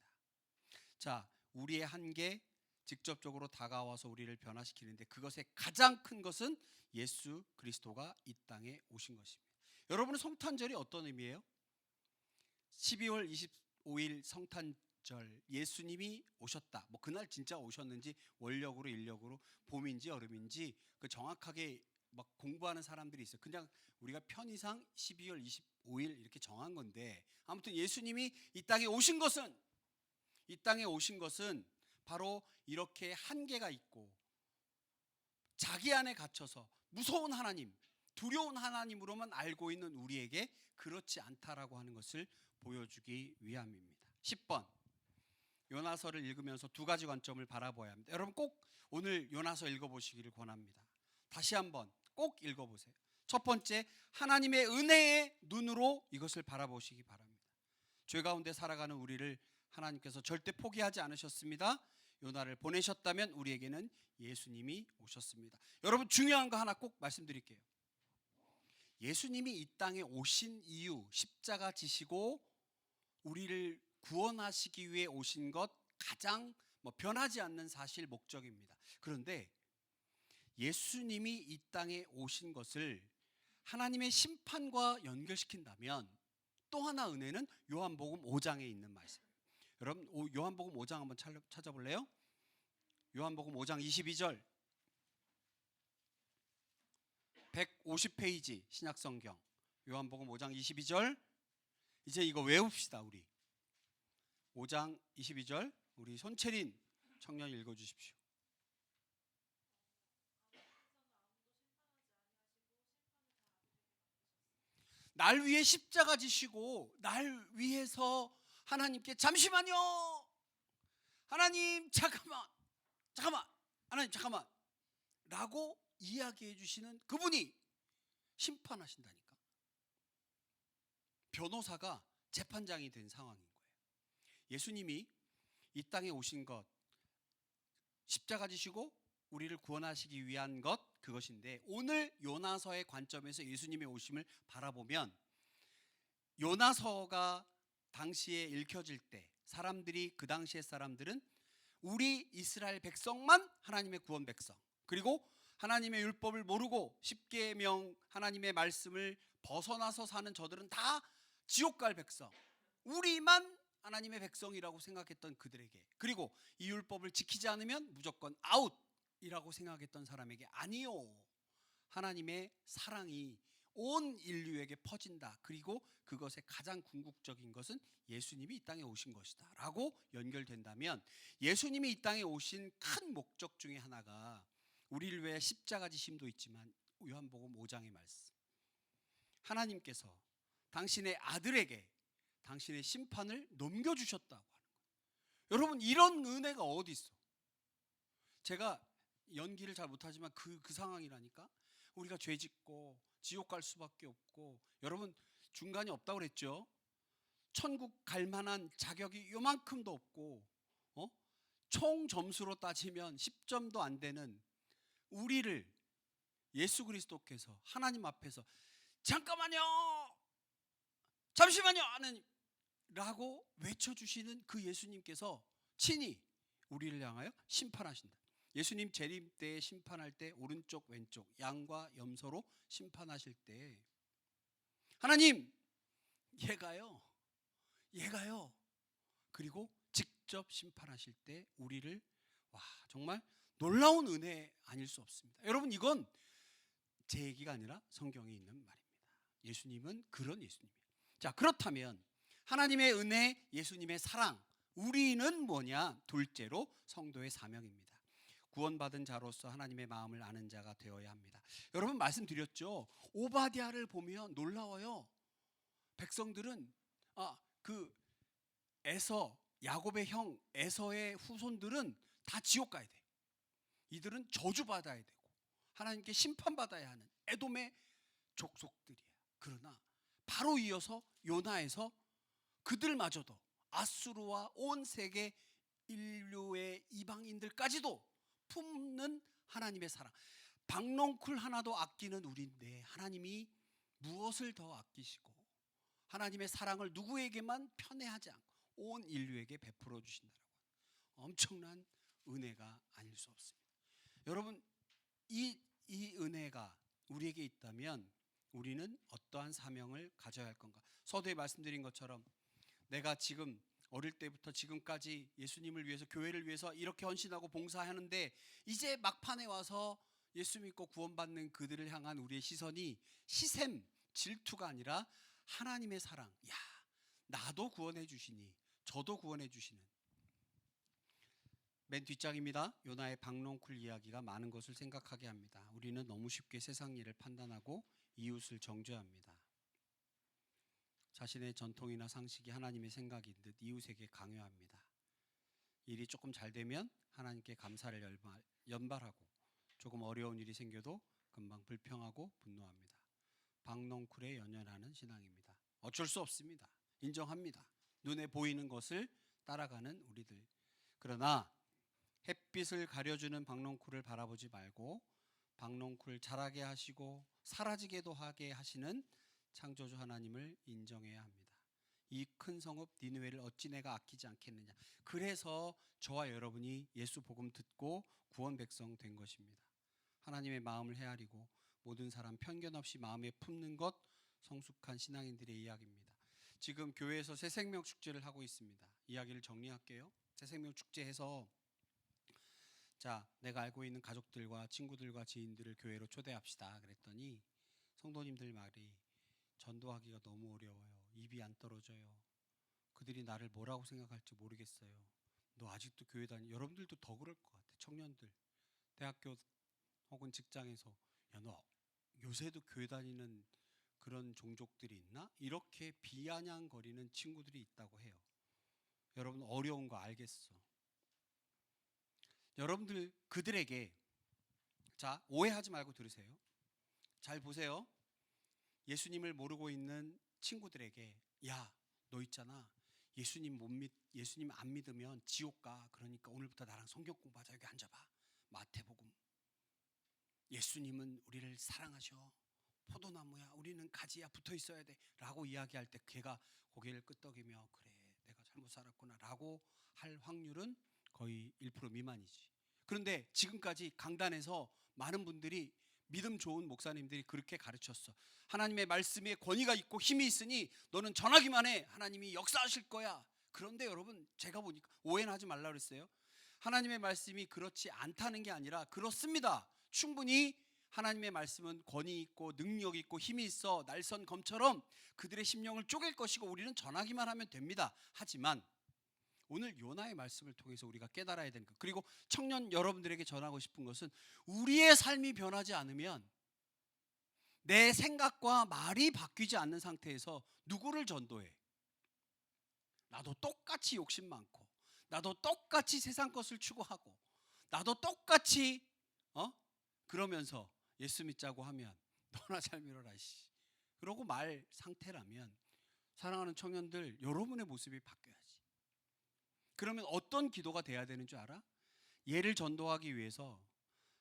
Speaker 3: 자, 우리의 한계, 직접적으로 다가와서 우리를 변화시키는데 그것의 가장 큰 것은 예수 그리스도가 이 땅에 오신 것입니다. 여러분은 성탄절이 어떤 의미예요? 12월 25일 성탄절, 예수님이 오셨다. 뭐 그날 진짜 오셨는지 원력으로 인력으로 봄인지 여름인지 그 정확하게 막 공부하는 사람들이 있어요. 그냥 우리가 편의상 12월 25일 이렇게 정한 건데, 아무튼 예수님이 이 땅에 오신 것은 바로 이렇게 한계가 있고 자기 안에 갇혀서 무서운 하나님, 두려운 하나님으로만 알고 있는 우리에게 그렇지 않다라고 하는 것을 보여주기 위함입니다. 10번, 요나서를 읽으면서 두 가지 관점을 바라봐야 합니다. 여러분 꼭 오늘 요나서 읽어보시기를 권합니다. 다시 한번 꼭 읽어보세요. 첫 번째, 하나님의 은혜의 눈으로 이것을 바라보시기 바랍니다. 죄 가운데 살아가는 우리를 하나님께서 절대 포기하지 않으셨습니다. 요나를 보내셨다면 우리에게는 예수님이 오셨습니다. 여러분 중요한 거 하나 꼭 말씀드릴게요. 예수님이 이 땅에 오신 이유, 십자가 지시고 우리를 구원하시기 위해 오신 것 가장 변하지 않는 사실 목적입니다. 그런데 예수님이 이 땅에 오신 것을 하나님의 심판과 연결시킨다면 또 하나 은혜는 요한복음 5장에 있는 말씀입니다. 여러분 요한복음 5장 한번 찾아볼래요? 요한복음 5장 22절 150페이지 신약성경 요한복음 5장 22절 이제 이거 외웁시다. 우리 5장 22절 우리 손채린 청년 읽어주십시오. 날 위해 십자가 지시고 날 위해서 하나님께 잠시만요. 하나님 잠깐만 하나님 잠깐만 라고 이야기해 주시는 그분이 심판하신다니까. 변호사가 재판장이 된 상황인 거예요. 예수님이 이 땅에 오신 것 십자가 지시고 우리를 구원하시기 위한 것 그것인데 오늘 요나서의 관점에서 예수님의 오심을 바라보면 요나서가 당시에 읽혀질 때 사람들이 그 당시의 사람들은 우리 이스라엘 백성만 하나님의 구원 백성 그리고 하나님의 율법을 모르고 십계명 하나님의 말씀을 벗어나서 사는 저들은 다 지옥 갈 백성 우리만 하나님의 백성이라고 생각했던 그들에게 그리고 이 율법을 지키지 않으면 무조건 아웃이라고 생각했던 사람에게 아니요 하나님의 사랑이 온 인류에게 퍼진다. 그리고 그것의 가장 궁극적인 것은 예수님이 이 땅에 오신 것이다 라고 연결된다면 예수님이 이 땅에 오신 큰 목적 중에 하나가 우리를 위해 십자가 지심도 있지만 요한복음 5장의 말씀 하나님께서 당신의 아들에게 당신의 심판을 넘겨주셨다고 하는 거예요. 여러분 이런 은혜가 어디 있어? 제가 연기를 잘 못하지만 그 상황이라니까. 우리가 죄 짓고 지옥 갈 수밖에 없고 여러분 중간이 없다고 그랬죠. 천국 갈 만한 자격이 요만큼도 없고 총 점수로 따지면 10점도 안 되는 우리를 예수 그리스도께서 하나님 앞에서 잠깐만요 잠시만요 하나님 라고 외쳐주시는 그 예수님께서 친히 우리를 향하여 심판하신다. 예수님 재림 때 심판할 때 오른쪽 왼쪽 양과 염소로 심판하실 때 하나님 얘가요 그리고 직접 심판하실 때 우리를 와 정말 놀라운 은혜 아닐 수 없습니다. 여러분 이건 제 얘기가 아니라 성경에 있는 말입니다. 예수님은 그런 예수님이에요. 자 그렇다면 하나님의 은혜 예수님의 사랑 우리는 뭐냐? 둘째로 성도의 사명입니다. 구원받은 자로서 하나님의 마음을 아는 자가 되어야 합니다. 여러분 말씀드렸죠. 오바댜를 보면 놀라워요. 백성들은 그 에서 야곱의 형 에서의 후손들은 다 지옥 가야 돼. 이들은 저주받아야 되고 하나님께 심판받아야 하는 에돔의 족속들이야. 그러나 바로 이어서 요나에서 그들마저도 아수르와 온 세계 인류의 이방인들까지도 품는 하나님의 사랑. 박넝쿨 하나도 아끼는 우리인데 하나님이 무엇을 더 아끼시고 하나님의 사랑을 누구에게만 편애하지 않고 온 인류에게 베풀어 주신다라고 엄청난 은혜가 아닐 수 없습니다. 여러분 이 은혜가 우리에게 있다면 우리는 어떠한 사명을 가져야 할 건가? 서두에 말씀드린 것처럼 내가 지금 어릴 때부터 지금까지 예수님을 위해서 교회를 위해서 이렇게 헌신하고 봉사하는데 이제 막판에 와서 예수 믿고 구원받는 그들을 향한 우리의 시선이 시샘, 질투가 아니라 하나님의 사랑. 야, 나도 구원해 주시니 저도 구원해 주시는. 맨 뒷장입니다. 요나의 박농쿨 이야기가 많은 것을 생각하게 합니다. 우리는 너무 쉽게 세상 일을 판단하고 이웃을 정죄합니다. 자신의 전통이나 상식이 하나님의 생각인 듯 이웃에게 강요합니다. 일이 조금 잘 되면 하나님께 감사를 연발하고 조금 어려운 일이 생겨도 금방 불평하고 분노합니다. 박농쿨에 연연하는 신앙입니다. 어쩔 수 없습니다. 인정합니다. 눈에 보이는 것을 따라가는 우리들. 그러나 햇빛을 가려주는 박농쿨을 바라보지 말고 박농쿨 자라게 하시고 사라지게도 하게 하시는 창조주 하나님을 인정해야 합니다. 이 큰 성읍 니느웨를 어찌 내가 아끼지 않겠느냐. 그래서 저와 여러분이 예수 복음 듣고 구원 백성 된 것입니다. 하나님의 마음을 헤아리고 모든 사람 편견 없이 마음에 품는 것 성숙한 신앙인들의 이야기입니다. 지금 교회에서 새생명 축제를 하고 있습니다. 이야기를 정리할게요. 새생명 축제해서 자, 내가 알고 있는 가족들과 친구들과 지인들을 교회로 초대합시다. 그랬더니 성도님들 말이 전도하기가 너무 어려워요. 입이 안 떨어져요. 그들이 나를 뭐라고 생각할지 모르겠어요. 너 아직도 교회 다니? 여러분들도 더 그럴 것 같아. 청년들, 대학교 혹은 직장에서 야, 너 요새도 교회 다니는 그런 종족들이 있나? 이렇게 비아냥거리는 친구들이 있다고 해요. 여러분 어려운 거 알겠어. 여러분들 그들에게 자, 오해하지 말고 들으세요. 잘 보세요. 예수님을 모르고 있는 친구들에게 야, 너 있잖아. 예수님 안 믿으면 지옥 가. 그러니까 오늘부터 나랑 성경 공부하자. 여기 앉아봐. 마태복음. 예수님은 우리를 사랑하셔. 포도나무야. 우리는 가지야. 붙어 있어야 돼. 라고 이야기할 때 걔가 고개를 끄덕이며 그래, 내가 잘못 살았구나 라고 할 확률은 거의 1% 미만이지. 그런데 지금까지 강단에서 많은 분들이 믿음 좋은 목사님들이 그렇게 가르쳤어. 하나님의 말씀에 권위가 있고 힘이 있으니 너는 전하기만 해. 하나님이 역사하실 거야. 그런데 여러분 제가 보니까 오해는 하지 말라 그랬어요. 하나님의 말씀이 그렇지 않다는 게 아니라 그렇습니다. 충분히 하나님의 말씀은 권위 있고 능력 있고 힘이 있어 날선 검처럼 그들의 심령을 쪼갤 것이고 우리는 전하기만 하면 됩니다. 하지만 오늘 요나의 말씀을 통해서 우리가 깨달아야 되는 것, 그리고 청년 여러분들에게 전하고 싶은 것은 우리의 삶이 변하지 않으면 내 생각과 말이 바뀌지 않는 상태에서 누구를 전도해? 나도 똑같이 욕심 많고 나도 똑같이 세상 것을 추구하고 나도 똑같이 그러면서 예수 믿자고 하면 너나 잘 믿어라 씨. 그러고 말 상태라면 사랑하는 청년들 여러분의 모습이 바뀌어야지. 그러면 어떤 기도가 돼야 되는 줄 알아? 얘를 전도하기 위해서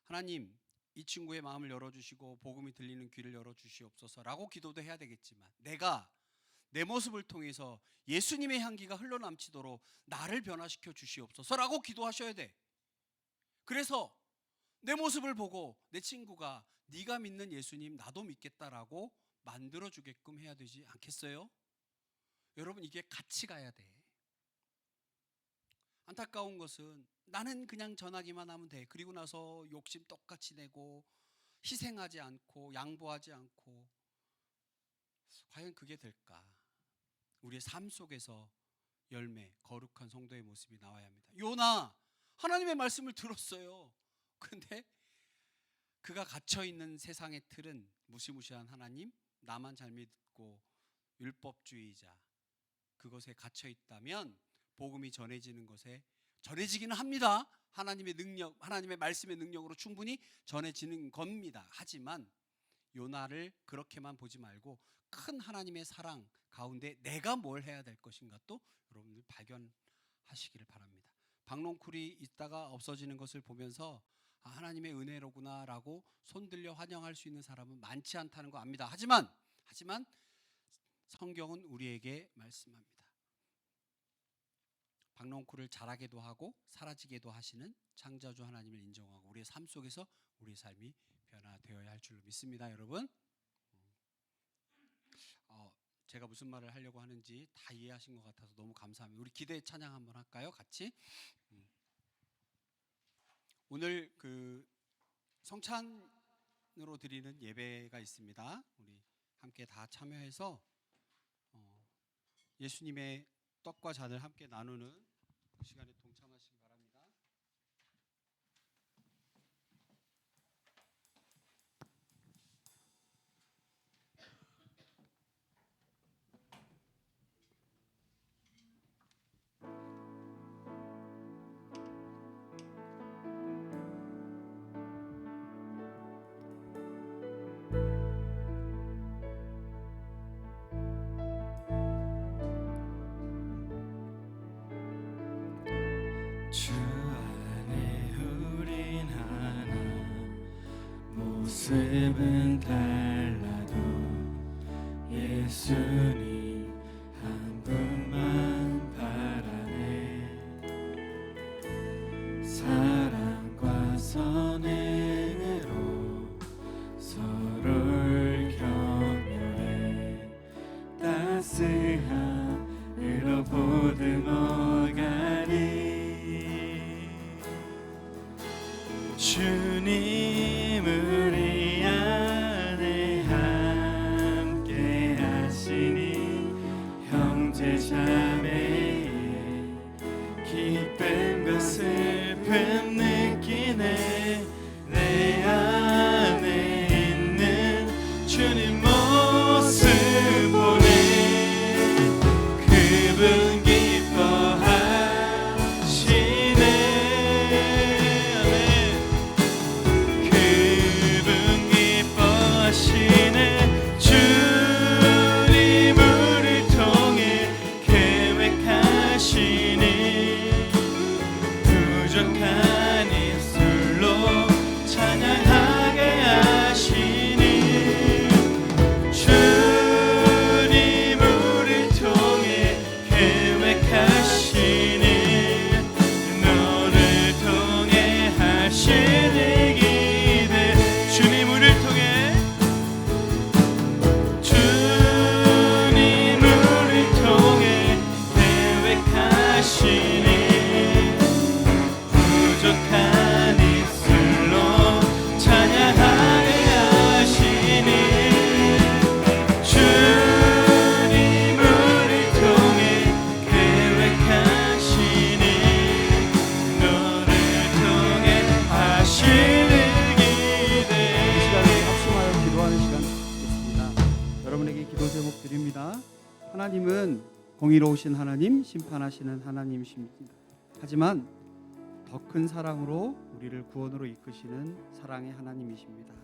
Speaker 3: 하나님 이 친구의 마음을 열어주시고 복음이 들리는 귀를 열어주시옵소서라고 기도도 해야 되겠지만 내가 내 모습을 통해서 예수님의 향기가 흘러넘치도록 나를 변화시켜 주시옵소서라고 기도하셔야 돼. 그래서 내 모습을 보고 내 친구가 네가 믿는 예수님 나도 믿겠다라고 만들어주게끔 해야 되지 않겠어요? 여러분 이게 같이 가야 돼. 안타까운 것은 나는 그냥 전하기만 하면 돼. 그리고 나서 욕심 똑같이 내고 희생하지 않고 양보하지 않고 과연 그게 될까? 우리의 삶 속에서 열매, 거룩한 성도의 모습이 나와야 합니다. 요나 하나님의 말씀을 들었어요. 근데 그가 갇혀있는 세상의 틀은 무시무시한 하나님, 나만 잘 믿고 율법주의자, 그것에 갇혀있다면 복음이 전해지는 것에 전해지기는 합니다. 하나님의 능력, 하나님의 말씀의 능력으로 충분히 전해지는 겁니다. 하지만 요나를 그렇게만 보지 말고 큰 하나님의 사랑 가운데 내가 뭘 해야 될 것인가 또 여러분들 발견하시기를 바랍니다. 박농쿨이 있다가 없어지는 것을 보면서 하나님의 은혜로구나라고 손들려 환영할 수 있는 사람은 많지 않다는 거 압니다. 하지만 성경은 우리에게 말씀합니다. 박농쿨을 자라게도 하고 사라지게도 하시는 창조주 하나님을 인정하고 우리의 삶 속에서 우리의 삶이 변화되어야 할 줄로 믿습니다. 여러분 제가 무슨 말을 하려고 하는지 다 이해하신 것 같아서 너무 감사합니다. 우리 기대 찬양 한번 할까요? 같이. 오늘 그 성찬으로 드리는 예배가 있습니다. 우리 함께 다 참여해서 예수님의 떡과 잔을 함께 나누는 그 시간에 동참하시기 바랍니다.
Speaker 1: 주 안에 우린 하나 모습은 달라도 예수님 한 분만 바라네 사랑과 선행으로 서로를 격려해 따스함으로 보듬어가리 주님 우리 안에 함께 하시니 형제 자매의 기쁨과 슬픔 느끼네 내 안에 있는 주님 모습 보네 그분 기뻐하시네 그분 기뻐하시네 주님 우리 통해 계획하시니 부족한 입술로 찬양하게 하시니 주님 우리 통해 계획하시니 너를 통해 하시니 기대 주님 우리를 통해 주님 우리 통해 계획하시니 부족한 입술로 찬양하게 하시니 주님 우리 통해 계획하시니 너를 통해 하시는
Speaker 4: 이
Speaker 1: 기대
Speaker 4: 시간에 합심하여 기도하는 시간 있습니다. 여러분에게 기도 제목 드립니다. 하나님은 공의로우신 하나님, 심판하시는 하나님이십니다. 하지만 더 큰 사랑으로 우리를 구원으로 이끄시는 사랑의 하나님이십니다.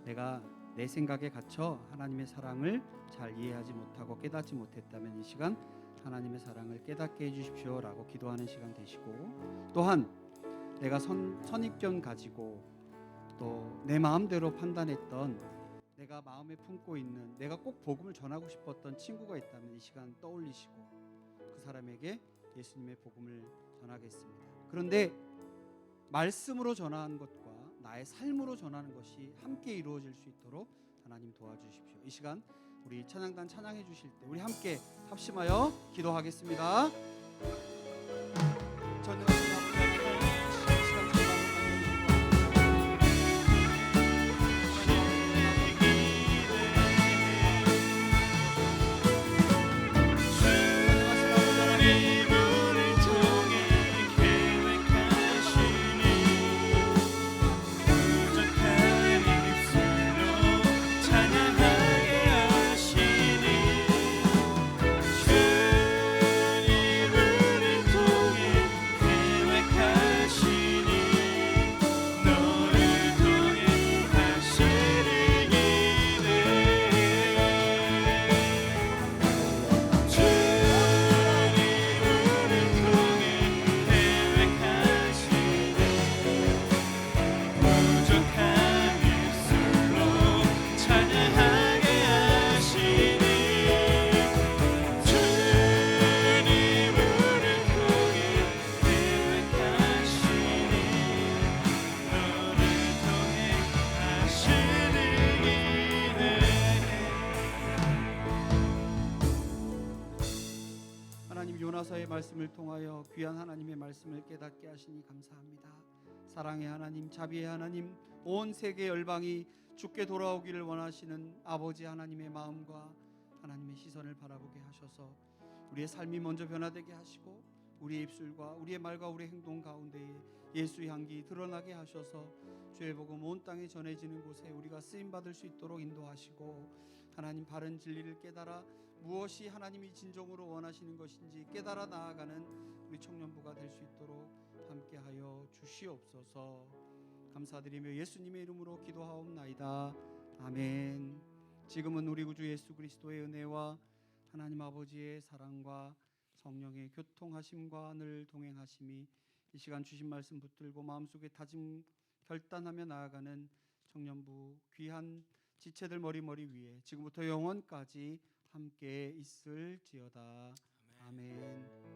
Speaker 4: 내가 내 생각에 갇혀 하나님의 사랑을 잘 이해하지 못하고 깨닫지 못했다면 이 시간 하나님의 사랑을 깨닫게 해주십시오라고 기도하는 시간 되시고 또한 내가 선입견 가지고 또 내 마음대로 판단했던 내가 마음에 품고 있는 내가 꼭 복음을 전하고 싶었던 친구가 있다면 이 시간 떠올리시고 그 사람에게 예수님의 복음을 전하겠습니다. 그런데 말씀으로 전하는 것과 나의 삶으로 전하는 것이 함께 이루어질 수 있도록 하나님 도와주십시오. 이 시간 우리 찬양단 찬양해 주실 때 우리 함께 합심하여 기도하겠습니다. 전능하신 아버지 하나님, 이 시간
Speaker 1: 주님 우리 통해 계획하시니 부족한 입술로 찬양하게 하시니 주님 우리 통해 계획하시니 너를 통해 하시는 기대 주님 우리 통해 계획하시니 부족한 입술로 찬양하게 하시니 주님 우리 통해 계획하시니 너를 통해 하시는 기대
Speaker 4: 하나님 요나서의 말씀을 통하여 귀한 하나님의 말씀을 깨닫게 하시니 감사합니다. 사랑의 하나님, 자비의 하나님, 온 세계 열방이 주께 돌아오기를 원하시는 아버지 하나님의 마음과 하나님의 시선을 바라보게 하셔서 우리의 삶이 먼저 변화되게 하시고 우리의 입술과 우리의 말과 우리의 행동 가운데에 예수의 향기 드러나게 하셔서 주의 복음 온 땅에 전해지는 곳에 우리가 쓰임 받을 수 있도록 인도하시고 하나님 바른 진리를 깨달아 무엇이 하나님이 진정으로 원하시는 것인지 깨달아 나아가는 우리 청년부가 될 수 있도록 함께하여 주시옵소서. 감사드리며 예수님의 이름으로 기도하옵나이다. 아멘. 지금은 우리 구주 예수 그리스도의 은혜와 하나님 아버지의 사랑과 성령의 교통하심과 늘 동행하심이 이 시간 주신 말씀 붙들고 마음속에 다짐 결단하며 나아가는 청년부 귀한 지체들 머리 위에 지금부터 영원까지 함께 있을지어다. 아멘.